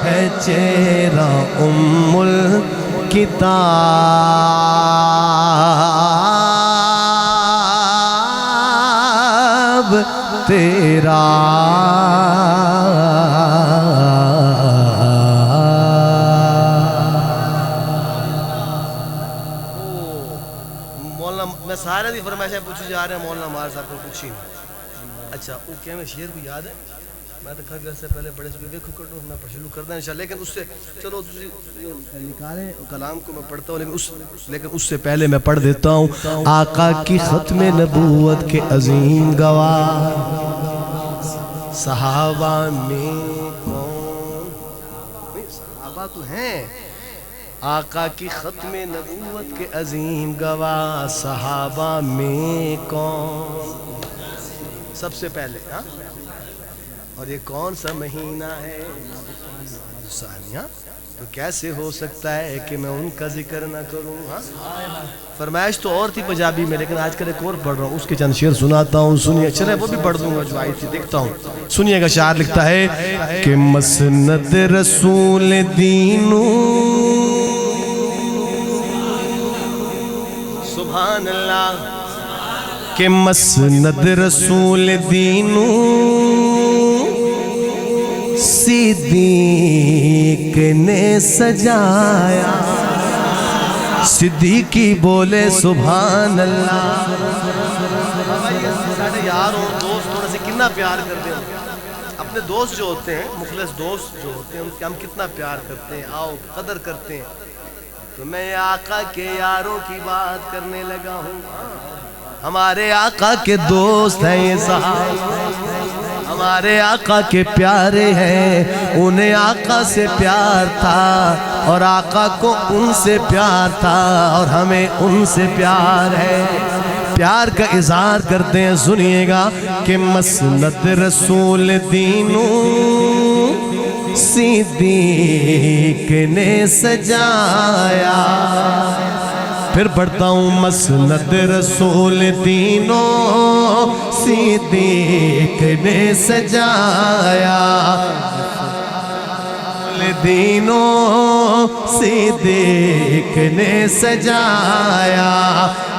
ہے چہرہ ام الکتاب تیرا. مولانا میں سارے دی فرمائشیں پوچھی جا رہے ہیں مولانا ہمارے صاحب کو پوچھی نہیں. اچھا وہ کیا میں شعر کو یاد ہے میں تو کافی عرصے پہلے پڑھے سکے دیکھو کٹو میں شروع کرتا ہوں انشاءاللہ. لیکن اس سے چلو نکالیں کلام کو میں پڑھتا ہوں لیکن اس سے پہلے میں پڑھ دیتا ہوں. آقا کی ختم نبوت کے عظیم گواہ صحابہ میں کون. صحابہ تو ہیں. آقا کی ختم نبوت کے عظیم گواہ صحابہ میں کون. سب سے پہلے اور یہ کون سا مہینہ ہے ثانیہ. تو کیسے ہو سکتا ہے کہ میں ان کا ذکر نہ کروں. فرمائش تو اور تھی پنجابی میں لیکن آج کل ایک اور پڑھ رہا ہوں اس کے چند شعر سناتا ہوں. سنیے چلے وہ بھی پڑھ دوں گا جو آئی تھی دیکھتا ہوں. سنیے گا. شاعر لکھتا ہے کہ مسند رسول دینو سبحان اللہ کہ مسند رسول دینو صدیق نے سجایا. صدیقی بولے سبحان اللہ. سارے یار اور دوست تھوڑا سے کتنا پیار کرتے ہیں. اپنے دوست جو ہوتے ہیں مخلص دوست جو ہوتے ہیں ان کے ہم کتنا پیار کرتے ہیں. آؤ قدر کرتے ہیں. تو میں آقا کے یاروں کی بات کرنے لگا ہوں. ہمارے آقا کے دوست ہیں یہ صاحب. ہمارے آقا کے پیارے ہیں. انہیں آقا سے پیار تھا اور آقا کو ان سے پیار تھا اور ہمیں ان سے پیار ہے. پیار کا اظہار کرتے ہیں. سنیے گا کہ مسند رسول دینو صدیق نے سجایا. پھر پڑھتا ہوں. مسند رسول دینو صدیق نے سجایا. دینو صدیق نے سجایا.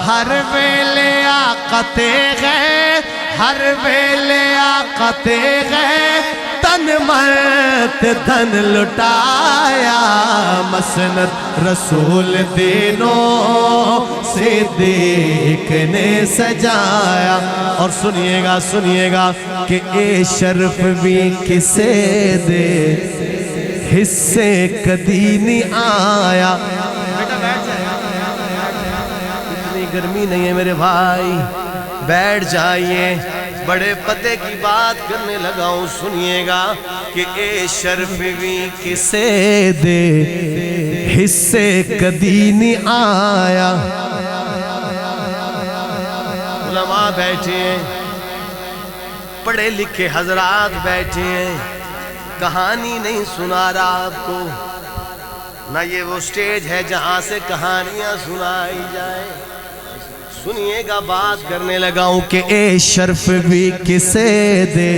ہر ویلے آقا تیغے ہر ویلے آقا تیغے تن مرت دھن لٹایا. مسند رسول دینو صدیق نے سجایا. اور سنیے گا کہ اے شرف بھی کسے دے حصے کدی نہیں آیا. اتنی گرمی نہیں ہے میرے بھائی، بیٹھ جائیے، بڑے پتے کی بات کرنے لگا ہوں، سنیے گا کہ اے شرف بھی کسے دے حصے کدی نہیں آیا۔ علماء بیٹھے ہیں، پڑھے لکھے حضرات بیٹھے ہیں، کہانی نہیں سنا رہا آپ کو، نہ یہ وہ سٹیج ہے جہاں سے کہانیاں سنائی جائیں۔ سنیے گا، بات کرنے لگا ہوں کہ اے شرف بھی کسے دے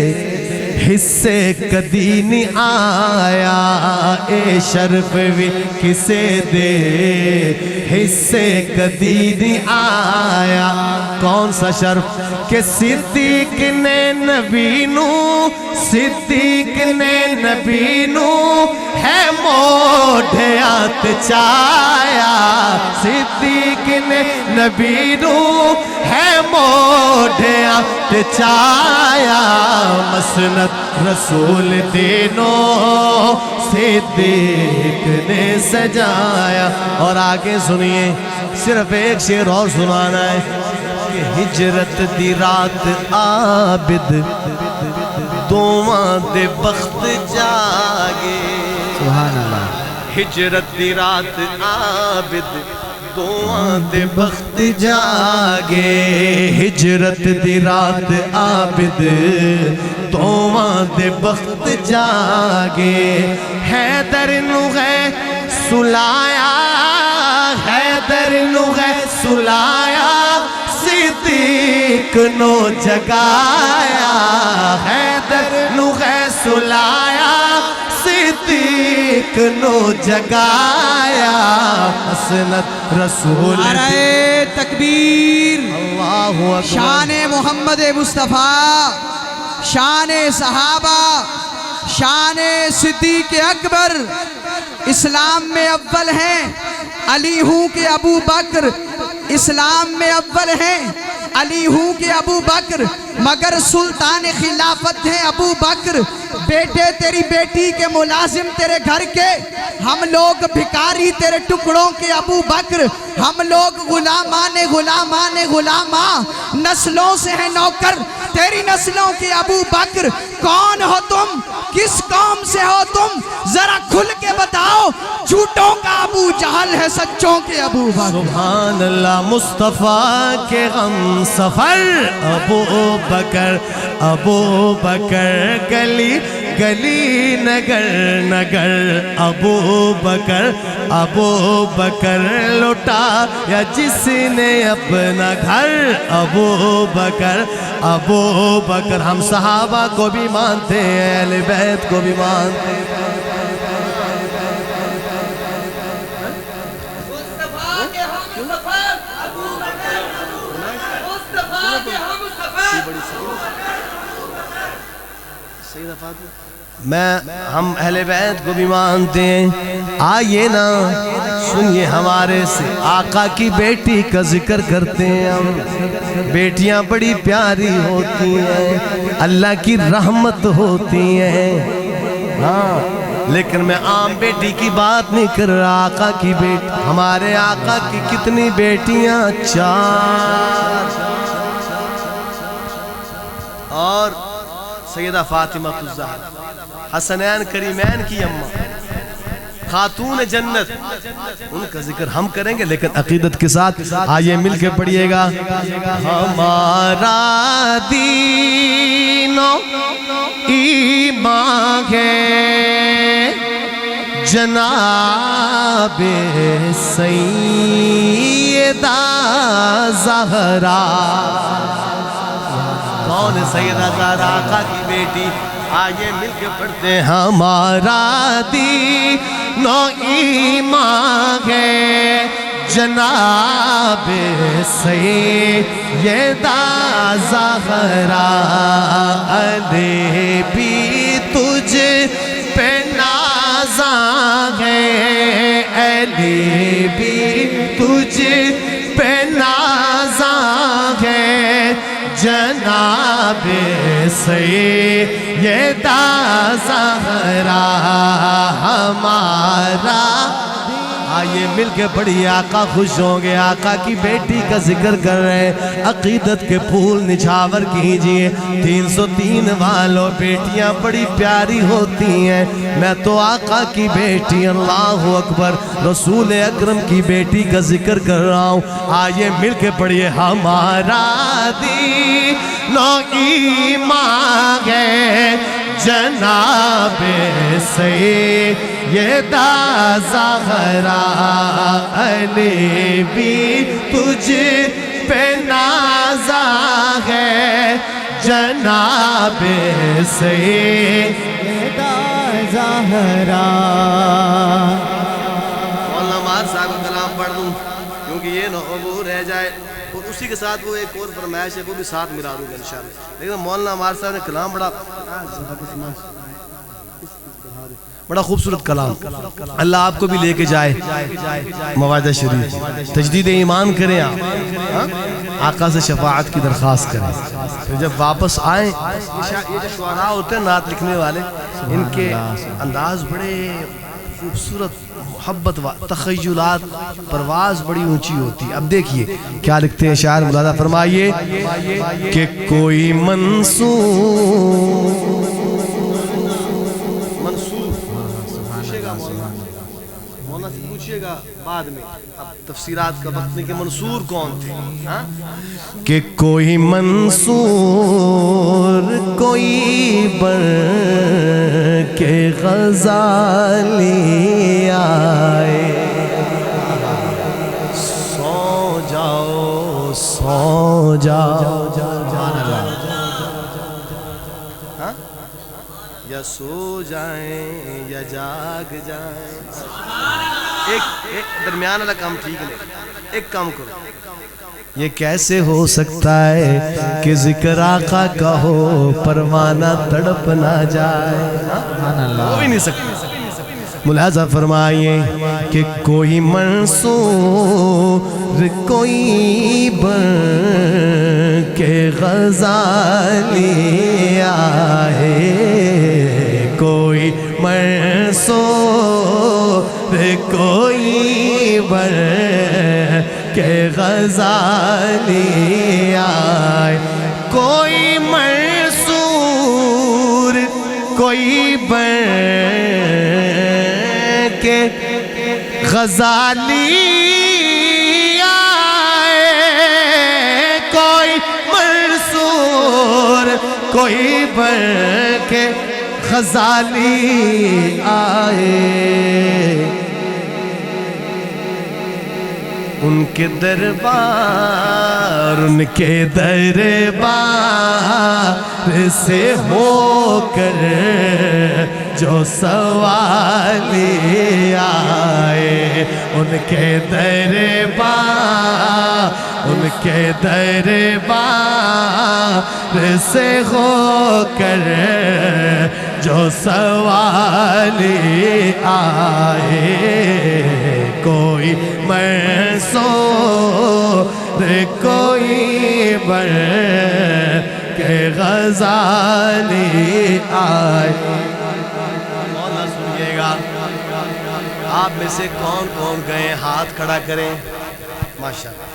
حصے کدی نہیں آیا، اے شرف بھی کسے دے حصے کدی نہیں آیا۔ کون سا شرف؟ کہ صدیق نے نبی نو، صدیق نے نبی نو ہے موڈھیات چایا، صدیق نے نبی نو ہے موڈھیات چایا، مسند رسول دینوں صدیق نے سجایا۔ اور آگے سنیے، صرف ایک شعر اور سنانا ہے کہ ہجرت دی رات عابد دوواں دے بخت جاگے، سبحان اللہ۔ ہجرت دی رات عابد دوواں دے بخت جاگے، ہجرت دی رات عابد دوواں دے بخت جاگے، حیدر نو ہے سلایا، حیدر نو ہے سلایا، صدیق نو جگایا، حیدر نو ہے سلایا، صدیق نو جگایا، مسند رسول نعرہ تکبیر، اللہ اکبر۔ شان محمد مصطفیٰ، شان صحابہ، شان صدیق اکبر، اسلام میں اول ہیں علی ہوں کہ ابو بکر، اسلام میں اول ہیں علی ہوں کہ ابو بکر، مگر سلطان خلافت ہیں ابو بکر، بیٹے تیری بیٹی کے ملازم تیرے گھر کے، ہم لوگ بھکاری تیرے ٹکڑوں کے ابو بکر، ہم لوگ غلامان غلامان غلاما، نسلوں سے ہیں نوکر تیری نسلوں کے ابو بکر، کون ہو تم، کس قوم سے ہو تم، ذرا کھل کے بتاؤ، جھوٹوں کا ابو جہل ہے سچوں کے ابو بکر۔ سبحان اللہ، مصطفیٰ کے غم سفر ابو بکر، ابو بکر گلی گلی نگر نگر، ابو بکر، ابو بکر لوٹا یا جس نے اپنا گھر، ابو بکر، ابو بکر۔ ہم صحابہ کو بھی مانتے ہیں، اہل بیت کو بھی مانتے ہیں۔ ہم اہل بیت کو بھی مانتے ہیں۔ آئیے نا سنیے ہمارے سے آقا کی بیٹی کا ذکر کرتے ہیں ہم۔ بیٹیاں بڑی پیاری ہوتی ہیں، اللہ کی رحمت ہوتی ہیں، ہاں، لیکن میں عام بیٹی کی بات نہیں کر رہا، آقا کی بیٹی۔ ہمارے آقا کی کتنی بیٹیاں؟ 4۔ اور سیدہ فاطمہ الزہرا، حسنین کریمین کی اماں، خاتون جنت، ان کا ذکر ہم کریں گے لیکن عقیدت کے ساتھ۔ آئیے مل کے پڑھئے گا، ہمارا دین و ایمان ہے جناب سیدہ زہرا۔ کون ہے سیدہ زہرا؟ آقا کی بیٹی۔ آئیے مل کے پڑھتے ہیں، ہمارا دین و ایمان ہے جناب سیدہ زہرا، علی بھی تجھ پہ نازاں ہے، علی بھی تجھ پہ نازاں ہے، جناب سیدہ زہرا ہمارا۔ آئیے مل کے پڑھیے آقا خوش ہوں گے. آقا کی بیٹی کا ذکر کر رہے ہیں. عقیدت کے پھول نچھاور کیجئے. 303 والوں بیٹیاں بڑی پیاری ہوتی ہیں. میں تو آقا کی بیٹی اللہ اکبر رسول اکرم کی بیٹی کا ذکر کر رہا ہوں. آئیے مل کے پڑھیے. ہمارا دینو ایمان ہے جناب سیدہ زہرا علی بھی تجھ پہ نازا ہے جناب سیدہ زہرا. مولانا مار صاحب کا کلام پڑھ دوں کیونکہ یہ نہ وہ رہ جائے اور اسی کے ساتھ وہ ایک اور فرمائش ہے وہ بھی ساتھ ملا دوں گا انشاءاللہ. لیکن مولانا مار صاحب نے کلام بڑا خوبصورت کلام. اللہ آپ کو بھی لے کے جائے موعظہ شریف. تجدید ایمان کریں آپ آقا سے شفاعت کی درخواست کریں. پھر جب واپس آئیں یہ جو شعراء ہوتے ہیں نعت لکھنے والے ان کے انداز بڑے خوبصورت محبت تخیلات پرواز بڑی اونچی ہوتی ہے. اب دیکھیے کیا لکھتے ہیں شاعر. ملاحظہ فرمائیے کہ کوئی پوچھئے گا بعد میں اب تفسیرات کا وقت نہیں کہ منصور کون تھے. کہ کوئی منصور کوئی بر کے غزالی آئے. سو جاؤ سو جاؤ یا سو جائیں یا جاگ جائیں. ایک درمیان والا کام ٹھیک نہیں. ایک کام کرو. یہ کیسے ہو سکتا ہے کہ ذکر آقا کا ہو پروانہ تڑپ نہ جائے. ہو بھی نہیں سکتا. ملاحظہ فرمائیے کہ کوئی منصور کوئی بن کے غزالی آئے. کوئی منصور کوئی بن کے غزالی آئے. کوئی منصور کوئی بن کے غزالی آئے. کوئی منصور کوئی بن کے غزالی آئے. ان کے دربار سے ہو کر جو سوالی آئے. ان کے دربار سے ہو کر جو سوالی آئے. کوئی منصور کوئی بن کے غزالی آئے. مولانا سنیے گا. آپ میں سے کون کون گئے ہاتھ کھڑا کریں. ماشاءاللہ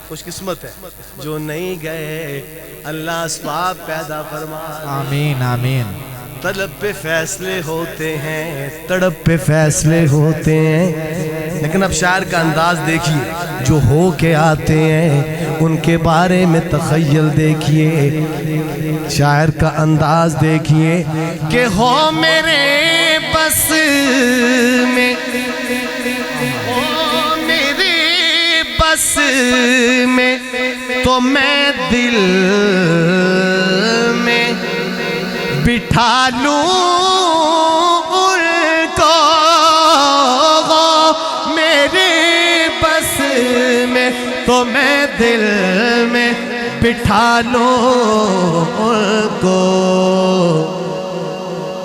خوش قسمت ہے. جو نہیں گئے اللہ اسباب پیدا فرما. آمین آمین. طلب پہ فیصلے ہوتے ہیں تڑپ پہ فیصلے ہوتے ہیں. لیکن اب شاعر کا انداز دیکھیے. جو ہو کے آتے ہیں ان کے بارے میں تخیل دیکھیے. شاعر کا انداز دیکھیے کہ ہو میرے بس میں ہو میرے بس میں تو میں دل میں بٹھا لوں ان کو. میرے بس میں تو میں دل میں بٹھا لوں ان کو.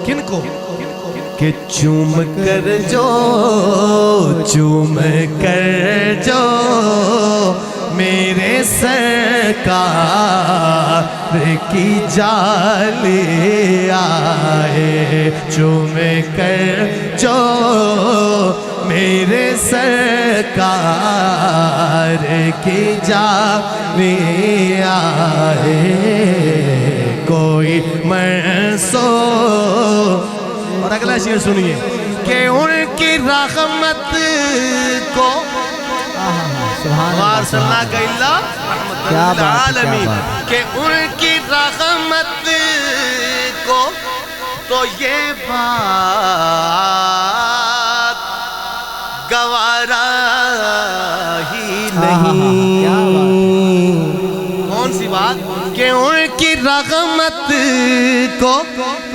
کن کو؟ کہ چوم کر جو میرے سرکار کی جالی آئے. چوم کر جو میرے سرکار کی جانے آئے کوئی منصور. اور اگلا شعر سنیے کہ ان کی رحمت کو سبحان اللہ وارسلنا کا اللہ رحمت کیا بات ہے، کیا للعالمین بات کہ ان کی رحمت کو تو یہ بات گوارا ہی نہیں. کون سی بات؟ کہ ان کی رحمت کو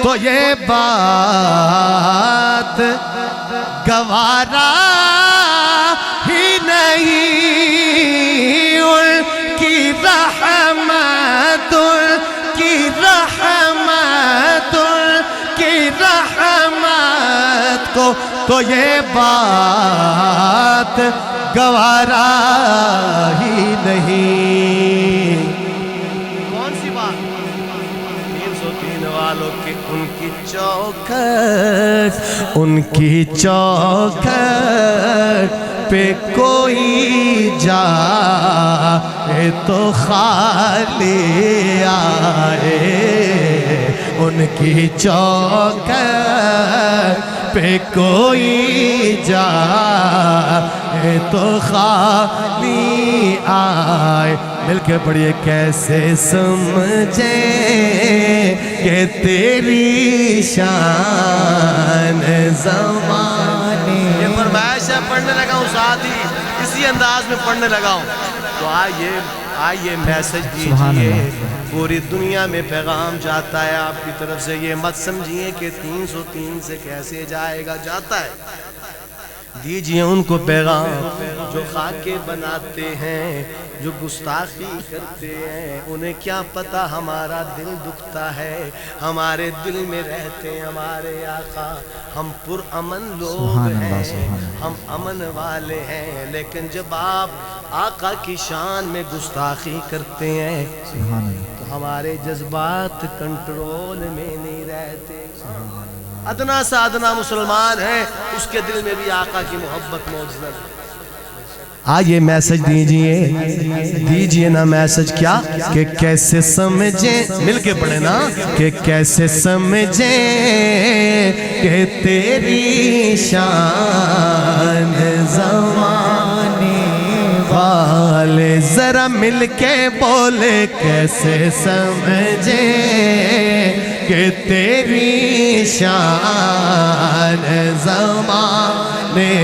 تو یہ بات گوارا ہی نہیں. ان کی رحمت کو تو یہ بات گوارا ہی نہیں. کون سی بات؟ 303 والوں کے ان کی چوکھٹ پہ کوئی جائے تو خالی آئے. ان کی چوکھٹ پہ کوئی جائے تو خالی آئے. مل کے پڑھیے کیسے سمجھیں کہ تیری شان زمانے. یہ فرمائش ہے پڑھنے لگا ہوں ساتھ ہی اسی انداز میں پڑھنے لگا ہوں. تو آئیے میسج دیجئے. پوری دنیا میں پیغام جاتا ہے آپ کی طرف سے. یہ مت سمجھیے کہ 303 سے کیسے جائے گا، جاتا ہے. دیجئے ان کو پیغام جو خاکے بناتے ہیں، جو گستاخی کرتے ہیں. انہیں کیا پتا ہمارا دل دکھتا ہے. ہمارے دل میں رہتے ہیں ہمارے آقا. ہم پر امن لوگ ہیں، ہم امن والے ہیں. لیکن جب آپ آقا کی شان میں گستاخی کرتے ہیں تو ہمارے جذبات کنٹرول میں نہیں رہتے. ادنا سا ادنا مسلمان ہے، اس کے دل میں بھی آقا کی محبت موجود ہے. آئیے میسج دیجئے نا میسج. کیا کہ کیسے سمجھیں، مل کے پڑھیں نا، کہ کیسے سمجھیں کہ تیری شان زمانے والے. ذرا مل کے بولے کیسے سمجھیں کہ تیری شان زمانے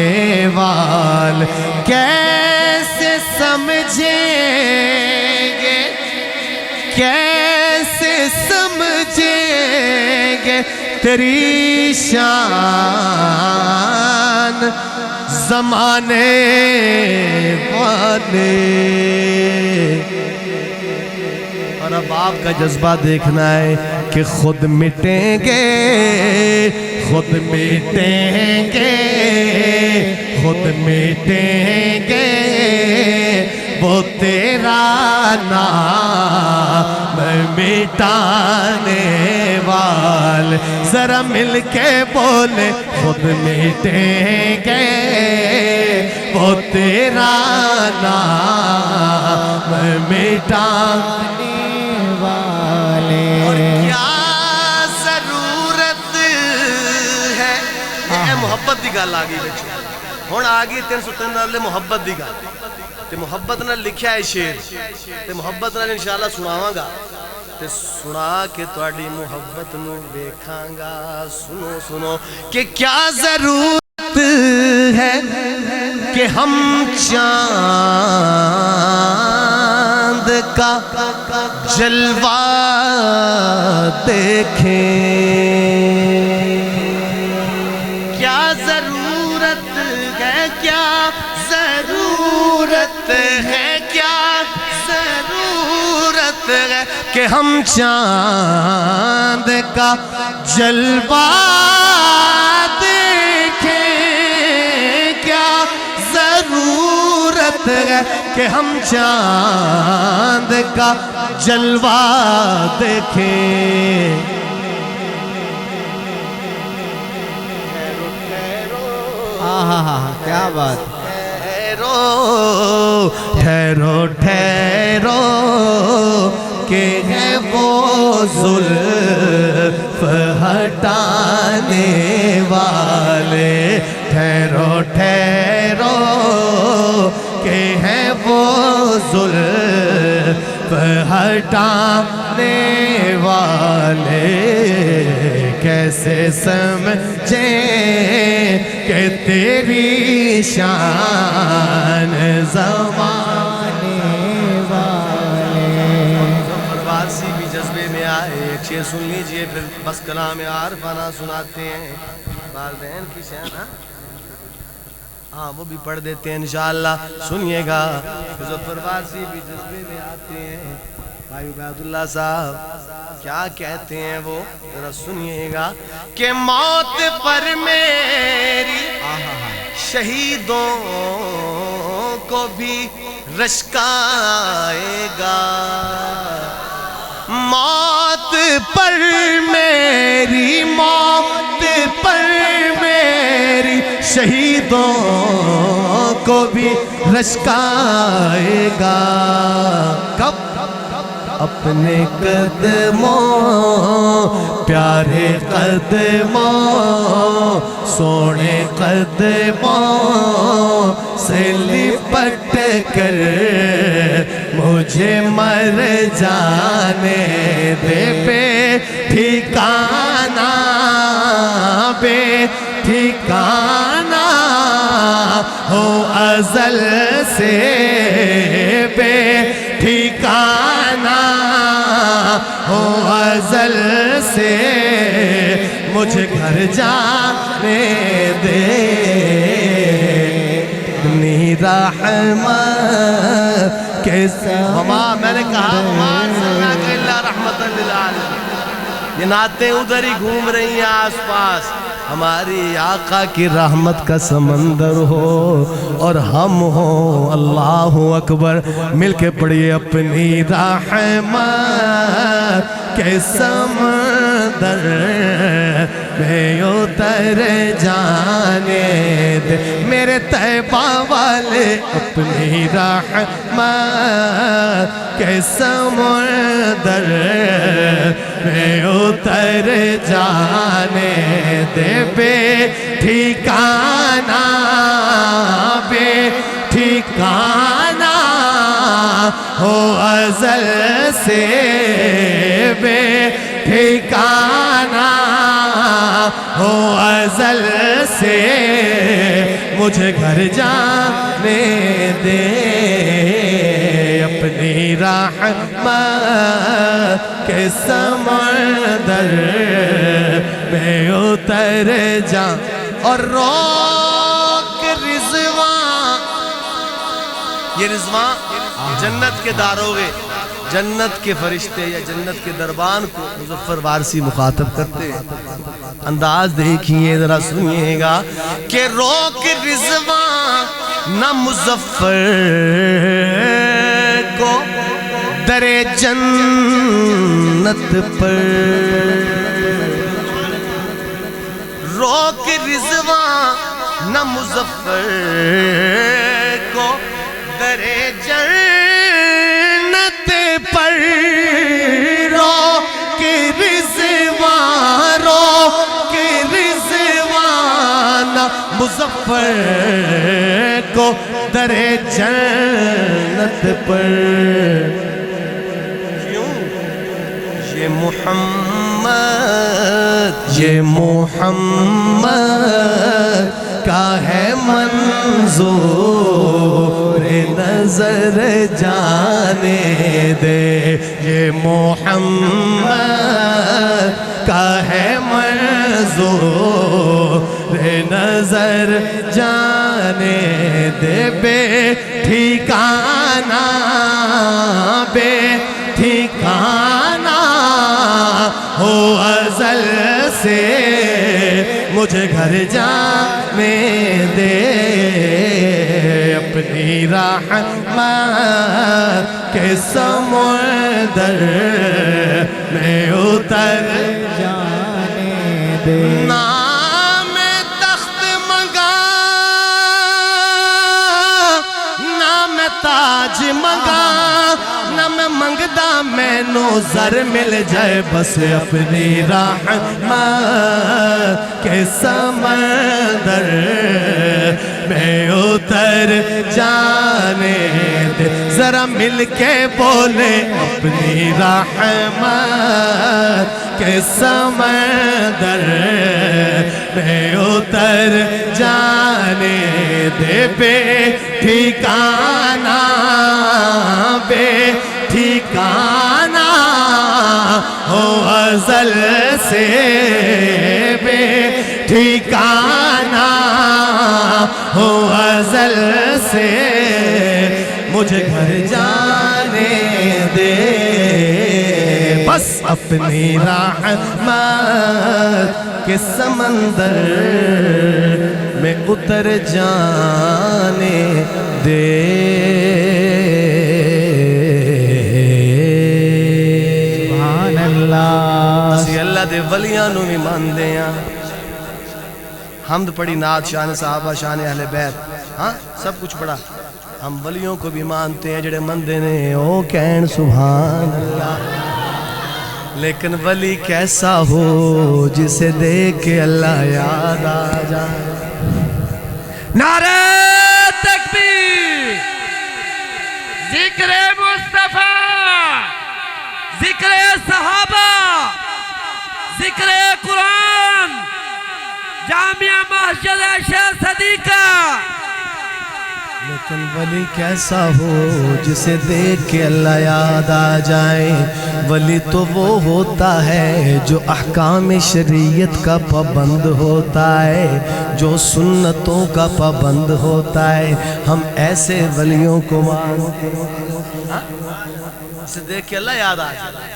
والے. کیسے سمجھیں گے تیری شان زمانے والے. اور اب آپ کا جذبہ دیکھنا ہے کہ خود مٹیں گے وہ تیرا نام مٹانے والے. ذرا مل کے بولے خود مٹیں گے وہ تیرا نام مٹانے والے. اور کیا ضرورت ہے. یہ محبت دی گل آ گئی بچے. ہوں آ گئی 303 والے محبت دی گل. تے محبت نال لکھیا ہے شعر تے محبت نال انشاءاللہ سناواں گا تے سنا کے تہاڈی محبت نو ویکھاں گا. سنو کہ کیا ضرورت ہے کہ ہم چاند کا جلوہ دیکھیں. کیا ضرورت ہے کہ ہم چاند کا جلوہ دیکھیں. کیا ضرورت ہے کہ ہم چاند کا جلوہ دیکھیں. کیا بات. ٹھہرو ٹھہرو ٹھہرو کہ ہے وہ زلف ہٹانے والے. ٹھہرو ٹھہرو کہ ہے وہ زلف ہٹانے والے. کیسے سمجھیں کہ تیری شان زمانے والے. پروارسی بھی جذبے میں آئے. ایک شعر سن لیجئے پھر بس کلام عارفانہ سناتے ہیں. والدین کی شان ہاں وہ بھی پڑھ دیتے ہیں انشاءاللہ. سنیے گا مظفر وارسی بھی جذبے میں آتے ہیں. بھائی عبید اللہ صاحب کیا کہتے ہیں وہ ذرا سنیے گا کہ موت پر میری شہیدوں کو بھی رشک آئے گا. موت پر میری موت پر میری شہیدوں کو بھی رشک آئے گا. کب اپنے قدموں پیارے قدموں سونے قدموں سے لپٹ کر مجھے مر جانے دے. بے ٹھکانہ بے ٹھکانہ ہو ازل سے بے ٹھکانہ ہو ازل سے مجھے گھر جانے دے. اپنی رحمت کے ساتھ میں نے کہا وما ارسلناک الا رحمۃ للعالمین. یہ نعتیں ادھر ہی گھوم رہی ہیں آس پاس. ہماری آقا کی رحمت کا سمندر ہو اور ہم ہوں. اللہ اکبر مل کے پڑھیے. اپنی رحمت کے سمندر میں اتر جانے دے میرے طیبہ والے. اپنی رحمت کے سمندر میں اتر جانے دے. بے ٹھکانہ بے ٹھکانہ ہو ازل سے بے ٹھکانہ ہو ازل سے مجھے گھر جانے دے. اپنی رحمت کے سمندر میں اتر جا اور روک رضوان. یہ رضوان جنت کے داروغے جنت کے فرشتے یا جنت کے دربان کو مظفر وارسی مخاطب کرتے ہیں. انداز دیکھیے ذرا سنیے گا کہ روک رضوان نہ مظفر کو در جنت پر. روک رضوان نہ مظفر کو در جنت پر. روک رضوان نہ مظفر کو در جنت پر. یہ محمد کا ہے منظور نظر جانے دے. یہ محمد کا ہے منظور نظر جانے دے. بے ٹھکانہ بے ٹھکانہ ہو ازل سے مجھے گھر جانے دے. اپنی رحمت کے سمندر میں اتر جانے دے. نام تخت منگا تاج منگا نہ میں منگدا مینو زر مل جائے بس اپنی رحمت کے سمندر میں اتر جانے دے ذرا مل کے بولے اپنی رحمت کے سمندر میں اتر جانے دے بے ٹھکانہ ہو ازل سے بے ٹھکانہ ہو ازل سے مجھے گھر جانے دے بس اپنی رحمت کے سمندر میں اتر جانے دے سبحان اللہ اسی اللہ دے ولیاں نو بھی مان دے ہیں حمد پڑھی نعت شان صحابہ شان اہل بیت ہاں سب کچھ پڑھا ہم ولیوں کو بھی مانتے ہیں جڑے مندے نے او کہن سبحان اللہ لیکن ولی کیسا ہو جسے دیکھ کے اللہ یاد آ جائے نعرہ تکبیر ذکر مصطفیٰ ذکر صحابہ ذکر قرآن جامعہ مسجد شیخ صدیقہ لیکن ولی کیسا ہو جسے دیکھ کے اللہ یاد آ جائے ولی تو وہ ہوتا ہے جو احکام شریعت کا پابند ہوتا ہے جو سنتوں کا پابند ہوتا ہے ہم ایسے ولیوں کو مانتے ہیں اسے دیکھ کے اللہ یاد آ جائے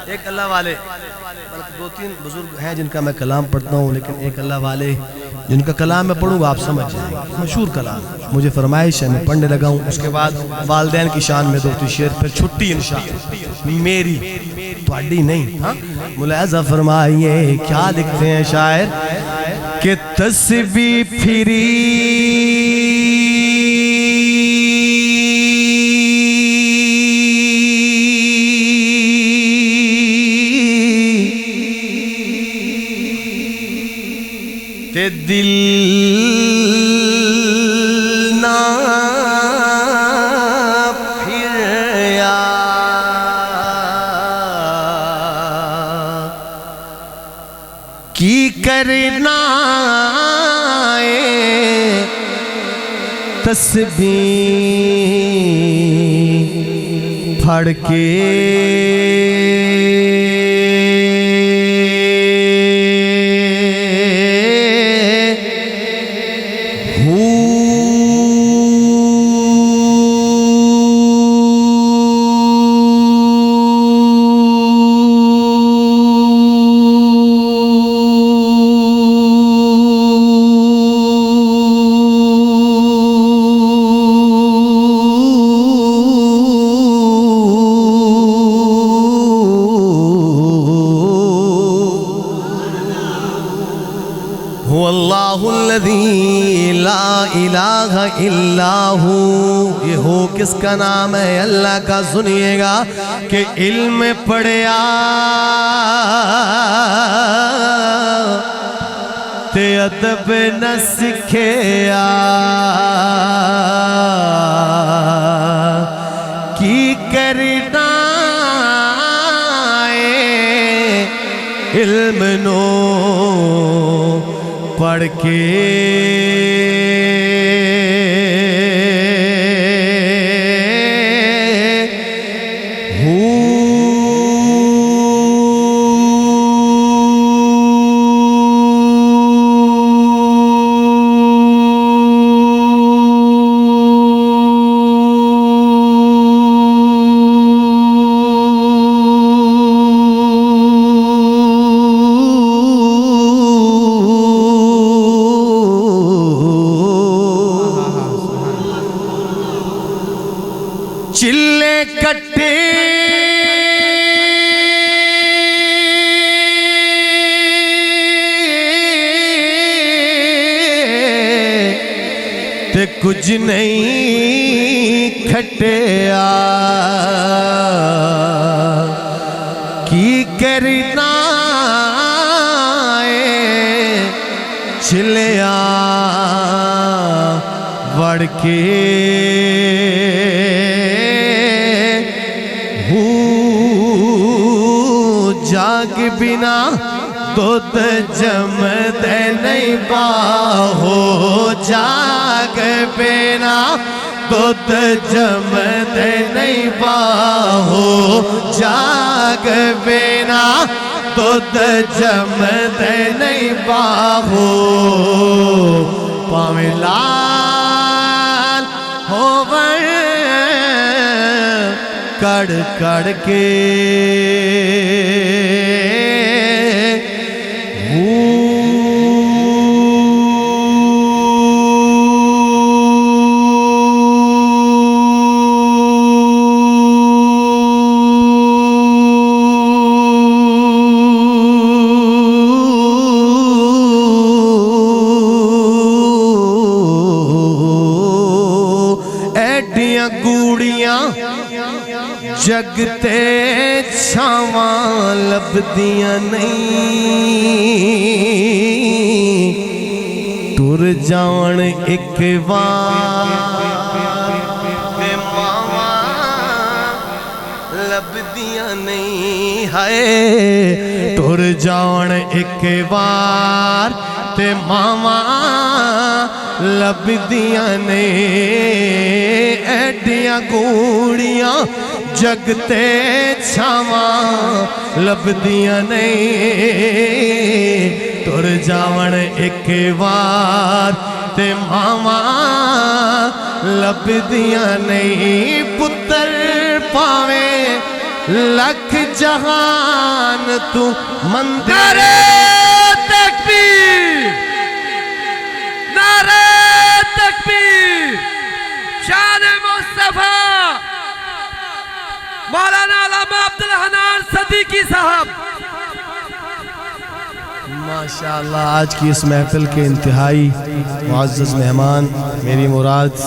ایک اللہ والے دو تین بزرگ ہیں جن کا میں کلام پڑھتا ہوں لیکن ایک اللہ والے جن کا کلام میں پڑھوں گا آپ سمجھ جائیں مشہور کلام مجھے فرمائش ہے میں پڑھنے لگا ہوں اس کے بعد والدین کی شان میں دو شعر پھر چھٹی انشاءاللہ میری تواڈی نہیں ملاحظہ فرمائیے کیا لکھتے ہیں شاعر کہ تسبیح پھری تے دل نہ پھریا کی کرنا تسبیح پھڑ کے یہ ہو کس کا نام ہے اللہ کا سنیے گا کہ علم پڑھیا تے ادب نہ سکھیا کی کرنا علم نو پڑھ کے کچھ نہیں کھٹیا کی کرنا چلیا وڑ کے جاگ بنا دودھ جمدے نہیں باہو جاگ بنا دودھ جمدے نہیں باہو جاگ بنا دودھ جمدے نہیں باہو پاویں لال ہوور کڑ کڑ کے گوڑیاں جگتے چھاواں لبدیاں نہیں ٹر جان ایک وار ماواں لبدیاں نہیں ہے ٹر جان ایک وار تے ماواں لبدیاں نے ایڈیاں گوڑیاں جگتے چھاواں لبدیاں نے ٹر جاون ایک وار تے ماواں لبدیاں نہیں پتر پاویں لکھ جہان تو مندر تکبیر نعرہ تکبیر شان مصطفیٰ مولانا علامہ عبدالحنان صدیقی صاحب ماشاءاللہ آج کی اس محفل کے انتہائی معزز مہمان میری مراد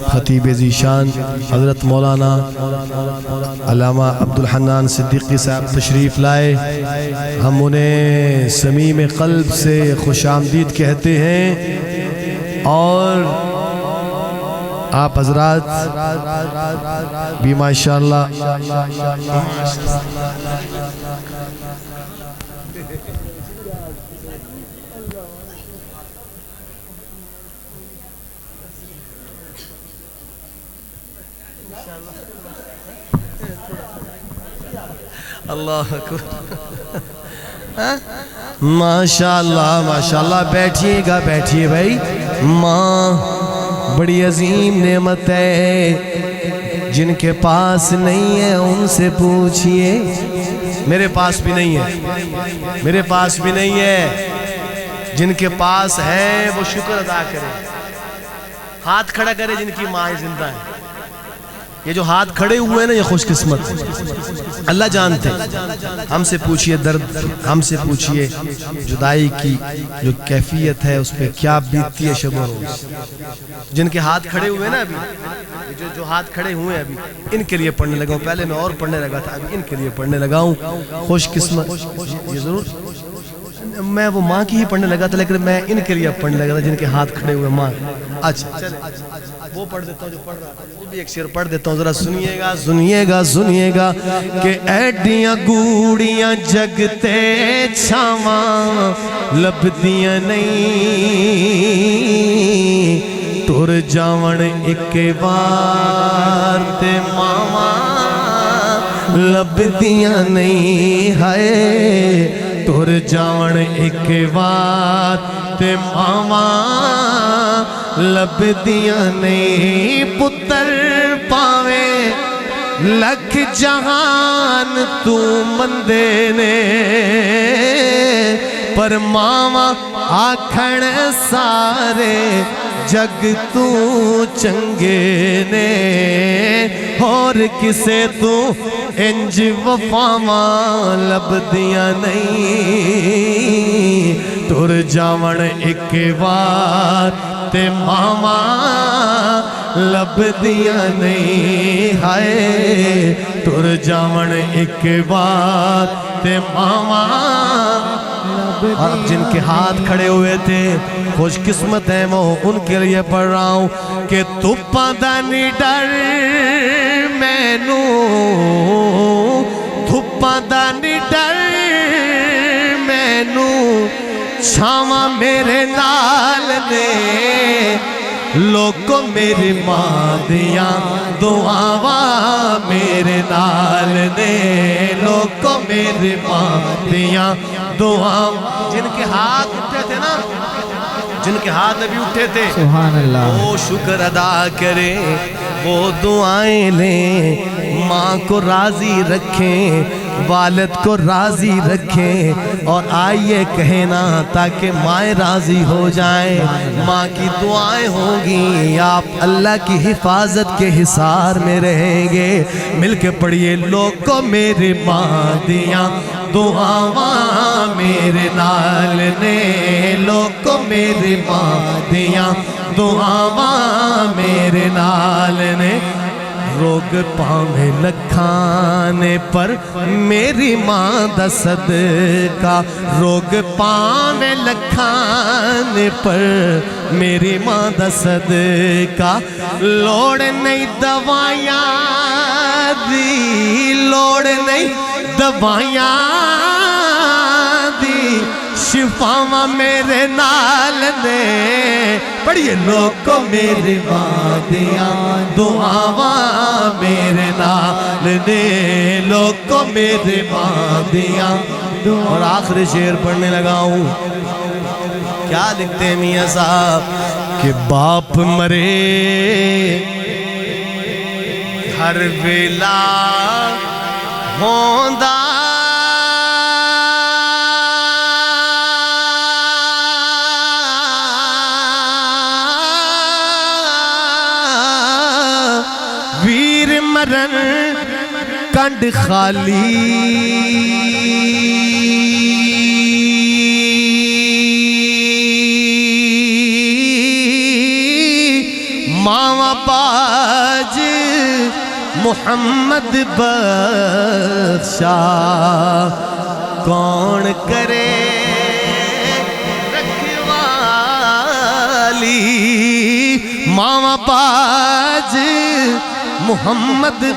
خطیب ذیشان حضرت مولانا علامہ عبدالحنان صدیقی صاحب تشریف لائے ہم انہیں صمیم قلب سے خوش آمدید کہتے ہیں اور آپ حضرات بھی ماشاءاللہ اللہ اکبر ماشاءاللہ ماشاءاللہ بیٹھیے گا بیٹھیے بھائی ماں بڑی عظیم نعمت ہے جن کے پاس نہیں ہے ان سے پوچھئے میرے پاس بھی نہیں ہے میرے پاس بھی نہیں ہے جن کے پاس ہے وہ شکر ادا کرے ہاتھ کھڑا کرے جن کی ماں زندہ ہے یہ جو ہاتھ کھڑے ہوئے ہیں نا یہ خوش قسمت اللہ جانتے ہم سے پوچھئے درد ہم سے پوچھئے جدائی کی جو کیفیت ہے اس پہ کیا بیتتی ہے شب و روز جن کے ہاتھ کھڑے ہوئے ہیں نا ابھی جو ہاتھ کھڑے ہوئے ہیں ابھی ان کے لیے پڑھنے لگا ہوں پہلے میں اور پڑھنے لگا تھا ابھی ان کے لیے پڑھنے لگا ہوں خوش قسمت یہ ضرور میں وہ ماں کی ہی پڑھنے لگا تھا لیکن میں ان کے لیے پڑھنے لگا تھا جن کے ہاتھ کھڑے ہوئے ماں اچھا وہ پڑھ دیتا ہوں جو پڑھ رہا تھا وہ بھی ایک شعر پڑھ دیتا ہوں ذرا سنیے گا سنیے گا سنیے گا کہ ایڈیاں گوڑیاں جگتے چھاواں لبدیاں نہیں ٹر جاون ایک وار تے ماواں لبدیاں نہیں ہے ٹر جاون ایک وار تے ماواں لبدیاں نہیں پتر پاویں لکھ جہان تو مندے نے پر ماواں آکھن سارے جگ تو چنگے نے اور کسے تو انج وفاواں لبدیاں نہیں ٹر جاون ایک بار تے ماما لب دیا نہیں ہائے ٹر جاون ایک بار تے ماما اور جن کے ہاتھ کھڑے ہوئے تھے خوش قسمت ہیں وہ ان کے لیے پڑھ رہا ہوں کہ تو پاندہ نہیں ڈر مینو دھپاندہ نہیں ڈر مینو چھاواں میرے نال نے لوگوں میری ماں دیاں دعاواں میرے نال نے لوگوں میری ماں دیاں دعاواں جن کے ہاتھ اٹھے تھے نا جن کے ہاتھ ابھی اٹھے تھے سبحان اللہ وہ شکر ادا کرے وہ دعائیں لیں ماں کو راضی رکھیں والد کو راضی رکھیں اور آئیے کہنا تاکہ مائیں راضی ہو جائیں ماں کی دعائیں ہوں گی آپ اللہ کی حفاظت کے حصار میں رہیں گے مل کے پڑھیے لوگوں میرے ماں دیاں دعاواں میرے نال نے لوگوں میرے ماں دیاں دعاواں میرے نال نے روگ پاویں لکھانے پر میری ماں دا صدقہ روگ پاویں لکھانے پر میری ماں دا صدقہ لوڑ نہیں دوائیاں دی لوڑ نہیں دوائیاں دی شفاواں میرے نال نے پڑھیے لوگوں میرے ماں دیاں دعاواں میرے نال نے لوگوں میرے ماں دیاں اور آخری شعر پڑھنے لگا ہوں کیا لکھتے ہیں میاں صاحب کہ باپ مرے ہر ویلا ہوندا ویر مرن کنڈ خالی ماں باج محمد بخشا کون کرے رکھوالی ماں باج محمد ایک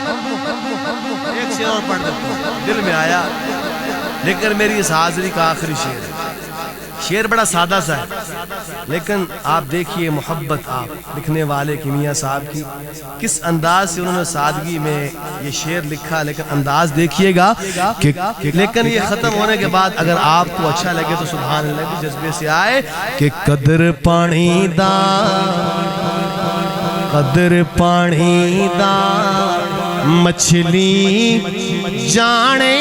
شعر اور پڑھ دیتا ہوں دل میں آیا لیکن میری اس حاضری کا آخری شعر ہے شعر بڑا سادہ سا ہے لیکن آپ دیکھیے محبت آپ لکھنے والے کی میاں صاحب کی کس انداز سے انہوں نے سادگی میں یہ شعر لکھا لیکن انداز دیکھیے گا کہ لیکن یہ ختم ہونے کے بعد اگر آپ کو اچھا لگے تو سبحان اللہ کے جذبے سے آئے کہ قدر پانی دا قدر پانی دا مچھلی جانے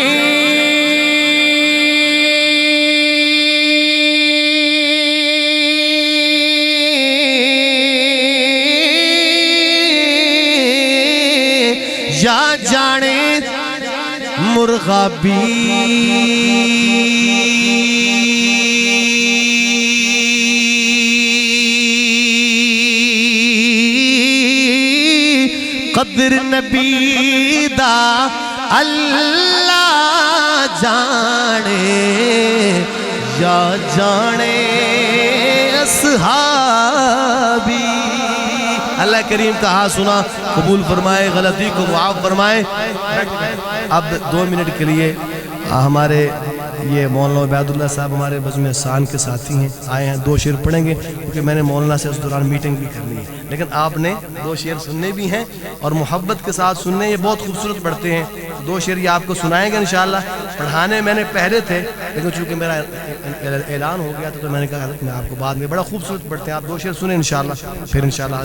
یا جانے مرغا بھی قدر نبی دا اللہ جانے یا جانے اصحابی اللہ کریم کہا سنا قبول فرمائے غلطی کو معاف فرمائے اب 2 منٹ کے لیے ہمارے یہ مولانا عبید اللہ صاحب ہمارے بزم احسان کے ساتھی ہیں آئے ہیں 2 شعر پڑھیں گے کیونکہ میں نے مولانا سے اس دوران میٹنگ بھی کرنی ہے لیکن آپ نے 2 شعر سننے بھی ہیں اور محبت کے ساتھ سننے یہ بہت خوبصورت پڑھتے ہیں 2 شعر یہ آپ کو سنائیں گے انشاءاللہ پڑھانے میں نے پہلے تھے لیکن چونکہ میرا اعلان ہو گیا تو میں نے کہا میں آپ کو بعد میں بڑا خوبصورت پڑھتے ہیں آپ 2 شعر سنیں انشاءاللہ پھر انشاءاللہ